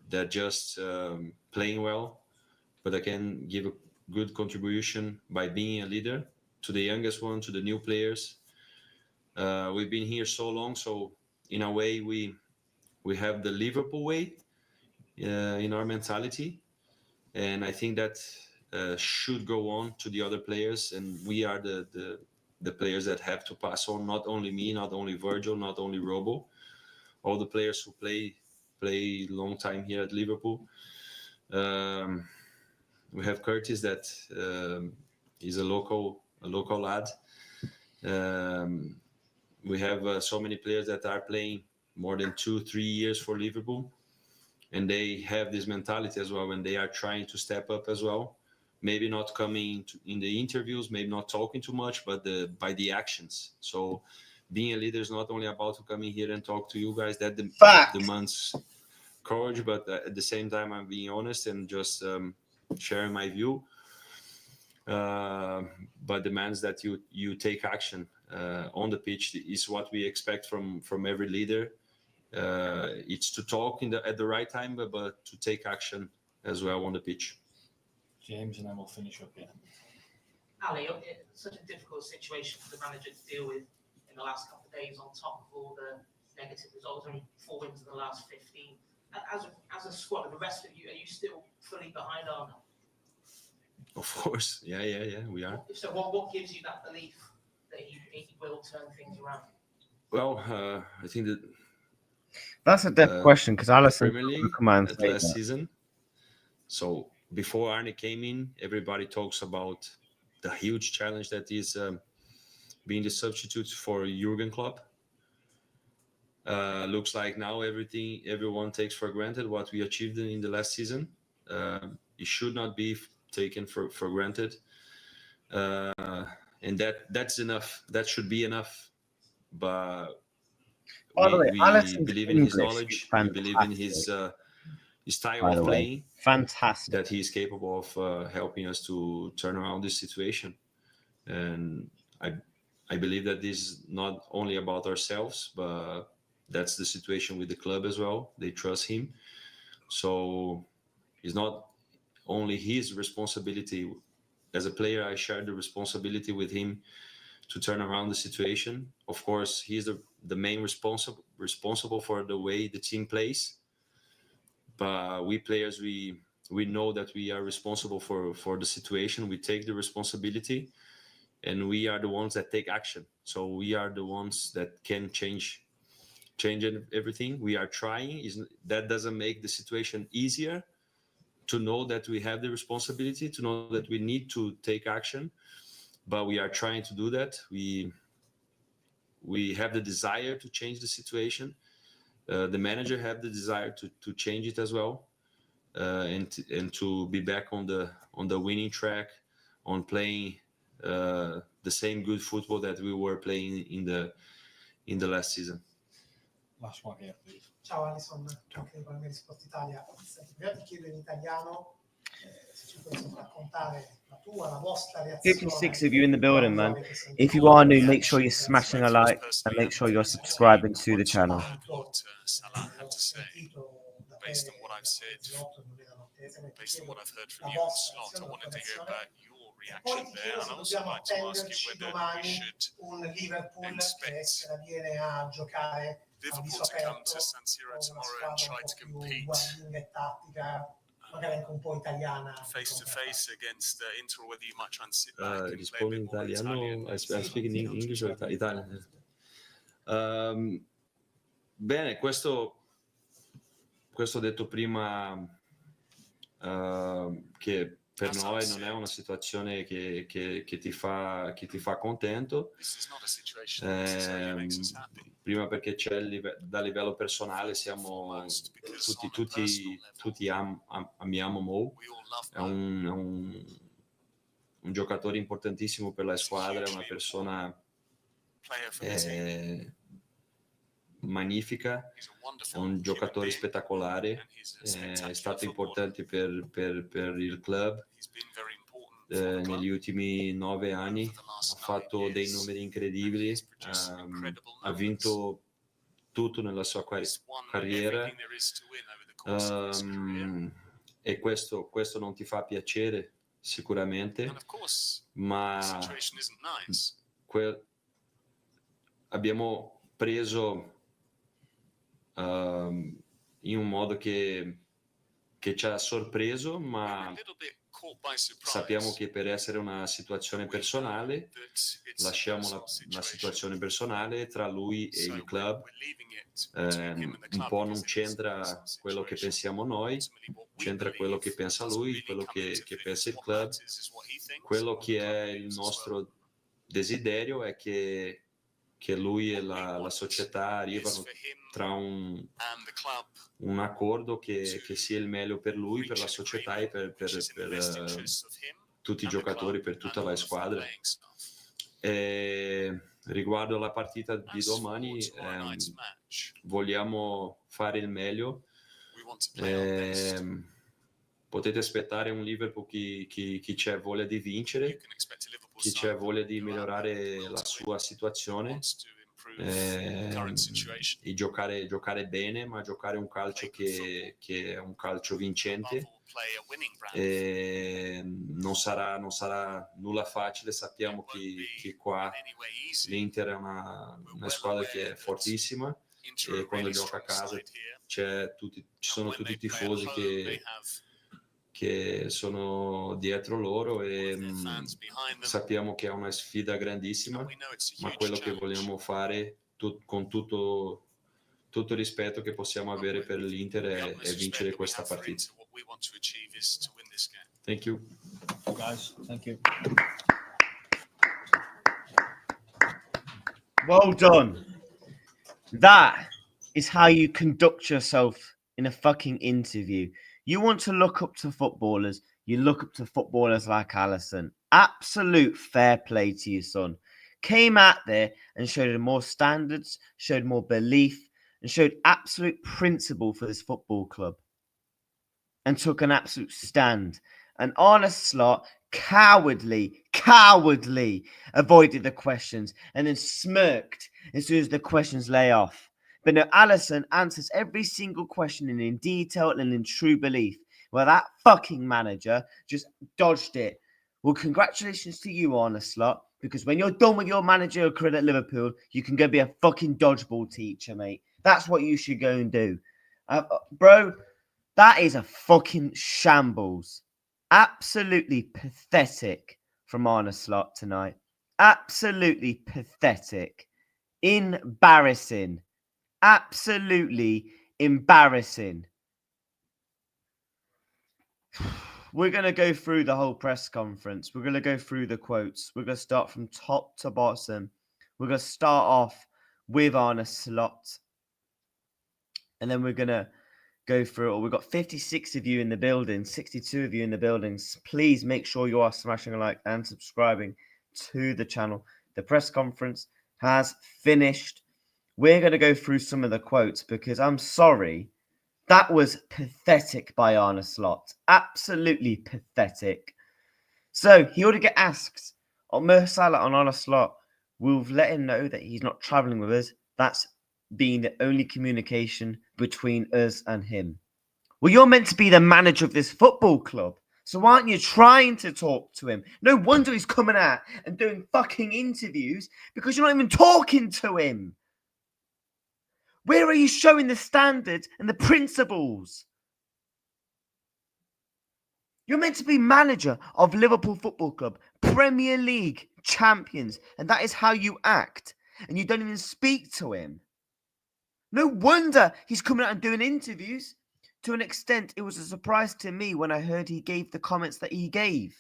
that just playing well, but I can give a good contribution by being a leader to the youngest one, to the new players. We've been here so long, so in a way we have the Liverpool way in our mentality, and I think that should go on to the other players, and we are the players that have to pass on. Not only me, not only Virgil, not only Robo, all the players who play long time here at Liverpool. We have Curtis that is a local lad. We have so many players that are playing more than 2-3 years for Liverpool, and they have this mentality as well, and they are trying to step up as well. Maybe not coming in the interviews, maybe not talking too much, but by the actions. So being a leader is not only about coming here and talk to you guys. That demands courage, but at the same time, I'm being honest and just sharing my view. But demands that you take action on the pitch is what we expect from every leader. It's to talk at the right time, but to take action as well on the pitch. James, and then we'll finish up here. Ali, it's such a difficult situation for the manager to deal with in the last couple of days, on top of all the negative results. Only 4 wins in the last 15. As a squad, the rest of you, are you still fully behind Arne? Of course, yeah, we are. So what gives you that belief that he will turn things around? Well, I think that that's a deep question, because Alisson Premier League at last season. So before Arne came in, everybody talks about the huge challenge that is being the substitute for Jurgen Klopp. Looks like now everyone takes for granted what we achieved in the last season. It should not be taken for granted, and that's enough. That should be enough. But we believe in his knowledge. We believe in his style of playing. Fantastic. That he is capable of helping us to turn around this situation. And I believe that this is not only about ourselves, but that's the situation with the club as well. They trust him. So it's not only his responsibility. As a player, I share the responsibility with him to turn around the situation. Of course, he's the main responsible for the way the team plays. But we players, we know that we are responsible for the situation. We take the responsibility, and we are the ones that take action. So we are the ones that can change change everything. We are trying. That doesn't make the situation easier, to know that we have the responsibility, to know that we need to take action, but we are trying to do that. We have the desire to change the situation. The manager have the desire to change it as well, and to be back on the winning track, on playing the same good football that we were playing in the last season. Last one here, please. Ciao Alison, anche con la mia risposta Italia. Prima ti chiedo in italiano se ci puoi raccontare la tua, la vostra reazione. 56 of you in the building, man. If you are new, make sure you're smashing a like and make sure you're subscribing to the channel. What Salah had to say, based on what I've said, based on what I've heard from you on Slot, I wanted to hear about your reaction there, and I'd also like to ask you whether we should expect Liverpool to come to San Siro tomorrow and try to compete face to face against Inter, or whether you might try and sit back and play a bit more Italian. I speak in English or Italian? Bene, questo ho detto prima, che per noi non è una situazione che ti fa contento, prima perché da livello personale siamo tutti amiamo Mo, è un giocatore importantissimo per la squadra, è una persona magnifica, è un giocatore spettacolare, è stato importante per il club negli ultimi 9 anni, ha fatto dei numeri incredibili, ha vinto tutto nella sua carriera, e questo non ti fa piacere sicuramente, ma abbiamo preso in un modo che ci ha sorpreso, ma sappiamo che per essere una situazione personale lasciamo la situazione personale tra lui e il club, un po' non c'entra quello che pensiamo noi, c'entra quello che pensa lui, quello che pensa il club. Quello che è il nostro desiderio è che lui e la società arrivano tra un accordo che sia il meglio per lui, per la società e per tutti i giocatori, per tutta la squadra. E riguardo alla partita di domani, vogliamo fare il meglio. Potete aspettare un Liverpool chi c'è voglia di vincere, chi c'è voglia di migliorare la sua situazione, e giocare bene, ma giocare un calcio che è un calcio vincente. E non sarà nulla facile, sappiamo che qua l'Inter è una squadra che è fortissima, e quando gioca a casa ci sono tutti i tifosi che sono dietro loro, e sappiamo che è una sfida grandissima, ma quello che vogliamo fare con tutto il rispetto che possiamo avere per l'Inter è vincere questa partita. Thank you. Guys, thank you. Well done. That is how you conduct yourself in a fucking interview. You want to look up to footballers, you look up to footballers like Alisson. Absolute fair play to you, son. Came out there and showed more standards, showed more belief, and showed absolute principle for this football club. And took an absolute stand. And Arne Slot cowardly avoided the questions and then smirked as soon as the questions lay off. But no, Alisson answers every single question in detail and in true belief. Well, that fucking manager just dodged it. Well, congratulations to you, Arne Slot, because when you're done with your managerial career at Liverpool, you can go be a fucking dodgeball teacher, mate. That's what you should go and do. Bro, that is a fucking shambles. Absolutely pathetic from Arne Slot tonight. Absolutely pathetic. Embarrassing. Absolutely embarrassing. We're going to go through the whole press conference. We're going to go through the quotes. We're going to start from top to bottom. We're going to start off with Arne Slot. And then we're going to go through it. We've got 56 of you in the building, 62 of you in the buildings. Please make sure you are smashing a like and subscribing to the channel. The press conference has finished. We're going to go through some of the quotes because I'm sorry, that was pathetic by Arne Slot. Absolutely pathetic. So he ought to get asked on Mo Salah on Arne Slot. We've let him know that he's not travelling with us. That's being the only communication between us and him. Well, you're meant to be the manager of this football club. So aren't you trying to talk to him? No wonder he's coming out and doing fucking interviews because you're not even talking to him. Where are you showing the standards and the principles? You're meant to be manager of Liverpool Football Club, Premier League champions, and that is how you act. And you don't even speak to him. No wonder he's coming out and doing interviews. To an extent, it was a surprise to me when I heard he gave the comments that he gave.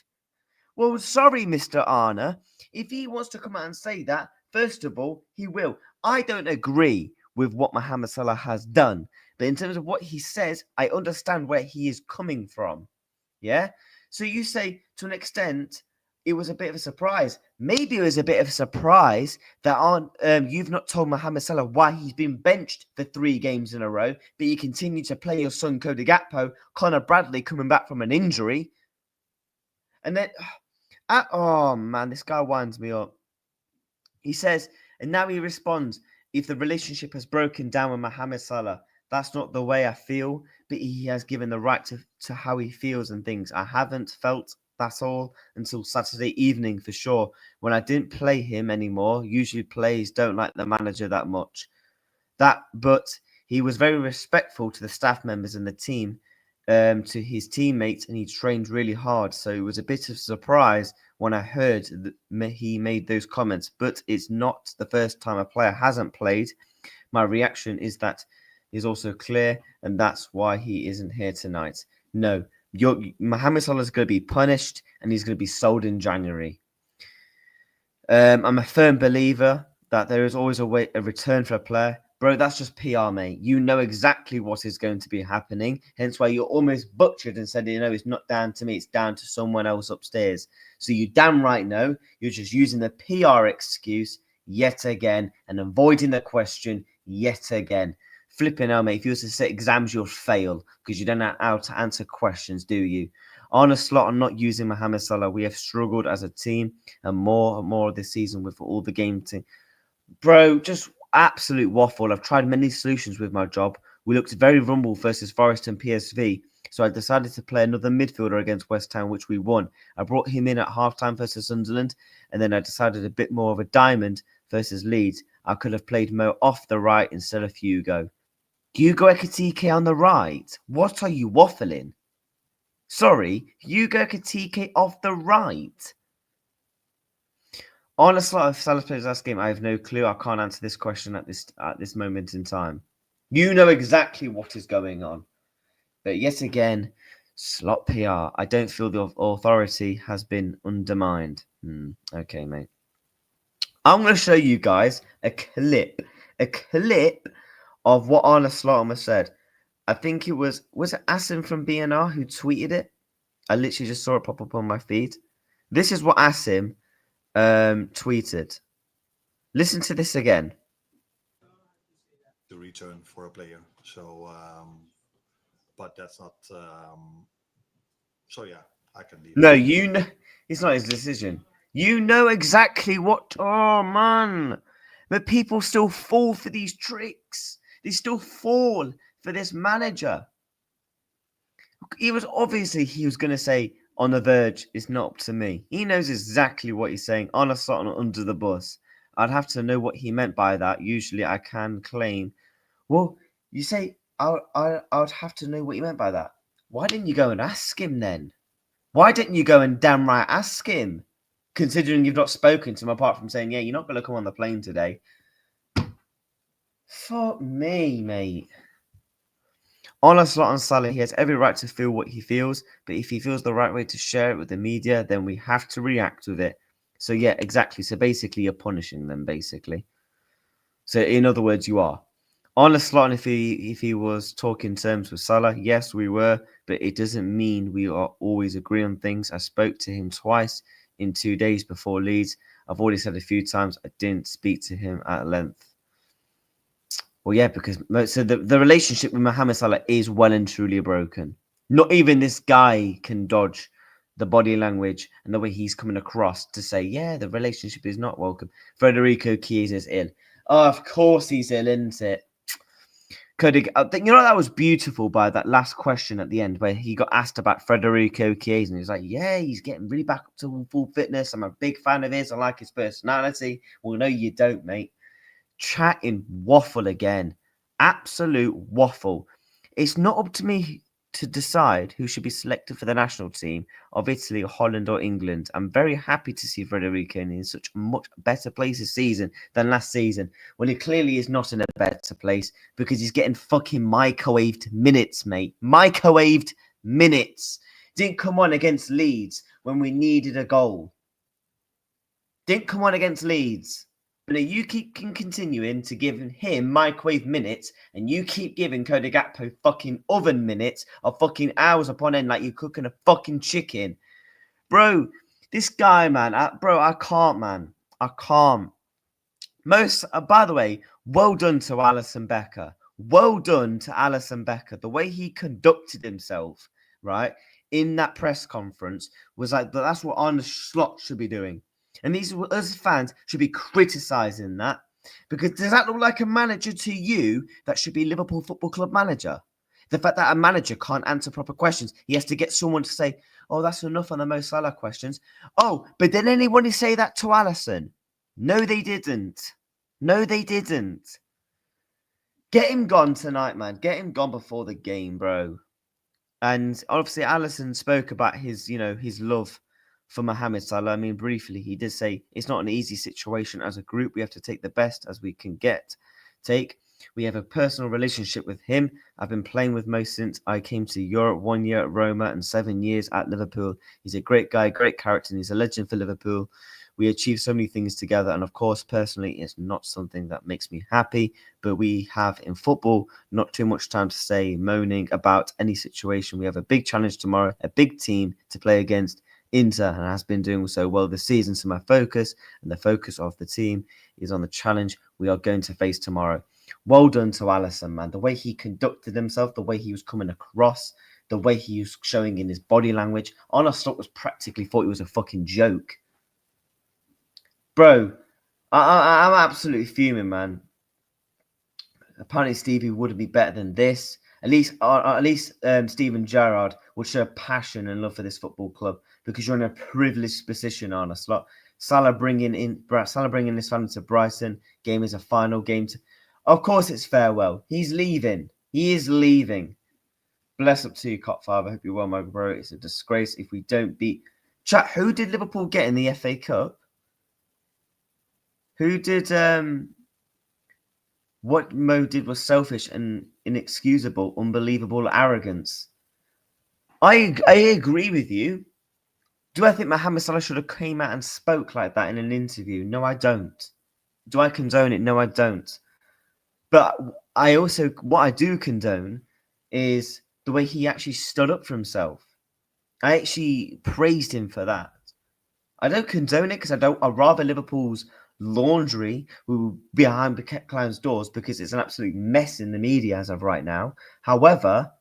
Well, sorry, Mr. Arne. If he wants to come out and say that, first of all, he will. I don't agree with what Mohamed Salah has done. But in terms of what he says, I understand where he is coming from. Yeah? So you say, to an extent, it was a bit of a surprise. Maybe it was a bit of a surprise that you've not told Mohamed Salah why he's been benched for 3 games in a row, but you continue to play your son Cody Gakpo, Connor Bradley coming back from an injury. And then, oh man, this guy winds me up. He says, and now he responds, if the relationship has broken down with Mohamed Salah, that's not the way I feel, but he has given the right to how he feels and things. I haven't felt that's all until Saturday evening for sure, when I didn't play him anymore. Usually players don't like the manager that much. But he was very respectful to the staff members and the team, to his teammates, and he trained really hard. So it was a bit of a surprise when I heard that he made those comments. But it's not the first time a player hasn't played. My reaction is that is also clear, and that's why he isn't here tonight. No, Mohamed Salah is going to be punished, and he's going to be sold in January. I'm a firm believer that there is always a return for a player. Bro, that's just PR, mate. You know exactly what is going to be happening. Hence why you almost butchered and said, it's not down to me. It's down to someone else upstairs. So you damn right know you're just using the PR excuse yet again and avoiding the question yet again. Flipping out, mate. If you were to sit exams, you'll fail because you don't know how to answer questions, do you? Arne Slot on not using Mohamed Salah. We have struggled as a team and more this season with all the game team. Bro, just absolute waffle. I've tried many solutions with my job. We looked very vulnerable versus Forest and PSV, so I decided to play another midfielder against West Ham, which we won. I brought him in at halftime versus Sunderland, and then I decided a bit more of a diamond versus Leeds. I could have played Mo off the right instead of Hugo. Hugo Ekitike on the right? What are you waffling? Sorry, Hugo Ekitike off the right? Arne Slot of Salah's players last game, I have no clue. I can't answer this question at this moment in time. You know exactly what is going on. But yet again, Slot PR. I don't feel the authority has been undermined. Okay, mate. I'm going to show you guys a clip of what Arne Slot said. I think it was it Asim from BNR who tweeted it? I literally just saw it pop up on my feed. This is what Asim tweeted. Listen to this again. The return for a player. So, but that's not. So yeah, I can leave. No, you know, it's not his decision. You know exactly what. Oh man, but people still fall for these tricks. They still fall for this manager. He was going to say on the verge. It's not up to me. He knows exactly what he's saying. On a slot under the bus. I'd have to know what he meant by that. Usually, I can claim. Well, you say I would have to know what you meant by that. Why didn't you go and ask him then? Why didn't you go and damn right ask him? Considering you've not spoken to him apart from saying, yeah, you're not going to come on the plane today. Fuck me, mate. On a slot on Salah, he has every right to feel what he feels, but if he feels the right way to share it with the media, then we have to react with it. So yeah, exactly. So basically, you're punishing them, basically. So in other words, you are. On a slot, if he was talking terms with Salah, yes, we were, but it doesn't mean we are always agree on things. I spoke to him twice in 2 days before Leeds. I've already said a few times I didn't speak to him at length. Well, yeah, because so the relationship with Mohamed Salah is well and truly broken. Not even this guy can dodge the body language and the way he's coming across to say, yeah, the relationship is not welcome. Federico Chiesa is ill. Oh, of course he's ill, isn't it? Cody, I think, that was beautiful by that last question at the end where he got asked about Federico Chiesa and he's like, yeah, he's getting really back up to full fitness. I'm a big fan of his. I like his personality. Well, no, you don't, mate. Chatting waffle again. Absolute waffle. It's not up to me to decide who should be selected for the national team of Italy, Holland, or England. I'm very happy to see Federico in such a much better place this season than last season. Well, he clearly is not in a better place because he's getting fucking microwaved minutes, mate. Microwaved minutes. Didn't come on against Leeds when we needed a goal. Didn't come on against Leeds. But now you keep continuing to give him microwave minutes and you keep giving Cody Gakpo fucking oven minutes of fucking hours upon end like you're cooking a fucking chicken. Bro, this guy, man, I can't, man. I can't. By the way, well done to Alisson Becker. Well done to Alisson Becker. The way he conducted himself, right, in that press conference was like, that's what Arne Slot should be doing. And these, us fans, should be criticising that. Because does that look like a manager to you that should be Liverpool Football Club manager? The fact that a manager can't answer proper questions. He has to get someone to say, oh, that's enough on the Mo Salah questions. Oh, but did anybody say that to Alisson? No, they didn't. No, they didn't. Get him gone tonight, man. Get him gone before the game, bro. And obviously, Alisson spoke about his, his love for Mohamed Salah. I mean, briefly, he did say it's not an easy situation as a group. We have to take the best as we can take. We have a personal relationship with him. I've been playing with Mo since I came to Europe, 1 year at Roma and 7 years at Liverpool. He's a great guy, great character, and he's a legend for Liverpool. We achieved so many things together. And of course, personally, it's not something that makes me happy. But we have in football not too much time to stay moaning about any situation. We have a big challenge tomorrow, a big team to play against. Inter and has been doing so well this season. So my focus and the focus of the team is on the challenge we are going to face tomorrow. Well done to Alisson, man. The way he conducted himself, the way he was coming across, the way he was showing in his body language. Arne Slot was practically thought it was a fucking joke. Bro, I'm absolutely fuming, man. Apparently Stevie wouldn't be better than this. At least Steven Gerrard would show passion and love for this football club because you're in a privileged position, Arne Slot. Salah bringing this family to Brighton. Game is a final game. Of course, it's farewell. He's leaving. He is leaving. Bless up to you, Copfather. Hope you're well, my bro. It's a disgrace if we don't beat. Chat, who did Liverpool get in the FA Cup? Who did... What Mo did was selfish and inexcusable, unbelievable arrogance. I agree with you. Do I think Mohamed Salah should have came out and spoke like that in an interview? No, I don't. Do I condone it? No, I don't. But what I do condone is the way he actually stood up for himself. I actually praised him for that. I don't condone it because I'd rather Liverpool's laundry behind closed doors because it's an absolute mess in the media as of right now. However,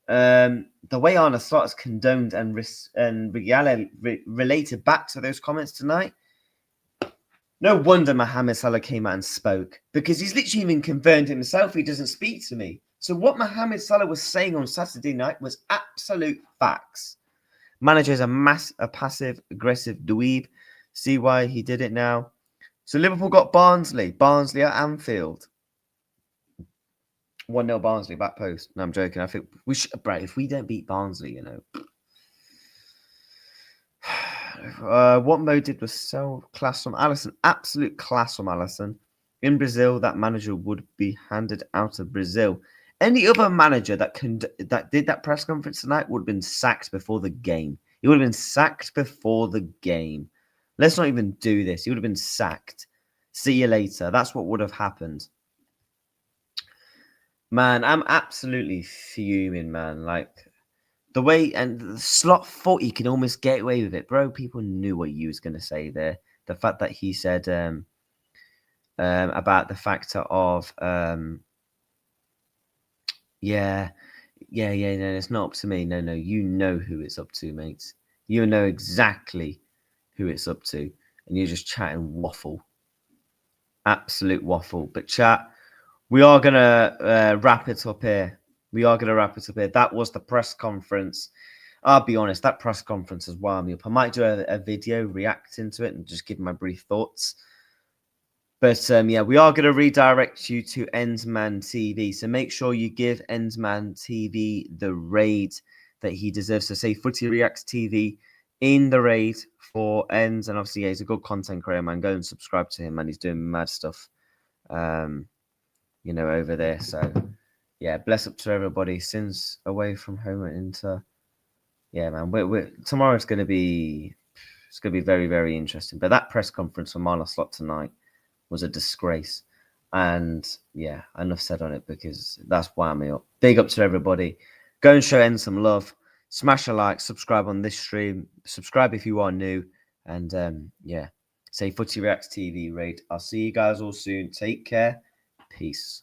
the way Arne Slot has condoned and related back to those comments tonight, no wonder Mohamed Salah came out and spoke because he's literally even confirmed himself he doesn't speak to me. So what Mohamed Salah was saying on Saturday night was absolute facts. Manager is a passive, aggressive dweeb. See why he did it now. So Liverpool got Barnsley at Anfield. 1-0 Barnsley, back post. No, I'm joking. I think we should, bro, if we don't beat Barnsley, what Mo did was so class from Alisson. Absolute class from Alisson. In Brazil, that manager would be handed out of Brazil. Any other manager that did that press conference tonight would have been sacked before the game. He would have been sacked before the game. Let's not even do this. He would have been sacked. See you later. That's what would have happened. Man, I'm absolutely fuming, man. Like, the way, and the slot thought he could almost get away with it. Bro, people knew what you was going to say there. The fact that he said about the factor of, no, it's not up to me. No, you know who it's up to, mates. You know exactly who it's up to. And you're just chatting waffle. Absolute waffle. But chat, we are going to wrap it up here. That was the press conference. I'll be honest, that press conference has wound me up. I might do a video reacting to it and just give my brief thoughts. But yeah, we are going to redirect you to Endsman TV. So make sure you give Endsman TV the raid that he deserves. So say footyreactstv in the raid for Ends. And obviously, yeah, he's a good content creator, man. Go and subscribe to him, man. He's doing mad stuff, over there. So yeah, bless up to everybody. Sins away from home and into. Yeah, man. Tomorrow's going to be. It's going to be very, very interesting. But that press conference for Marlon Slot tonight was a disgrace. And yeah, enough said on it because that's wound me up. Big up to everybody. Go and show End some love. Smash a like, subscribe on this stream. Subscribe if you are new. And yeah, say Footy Reacts TV raid. I'll see you guys all soon. Take care. Peace.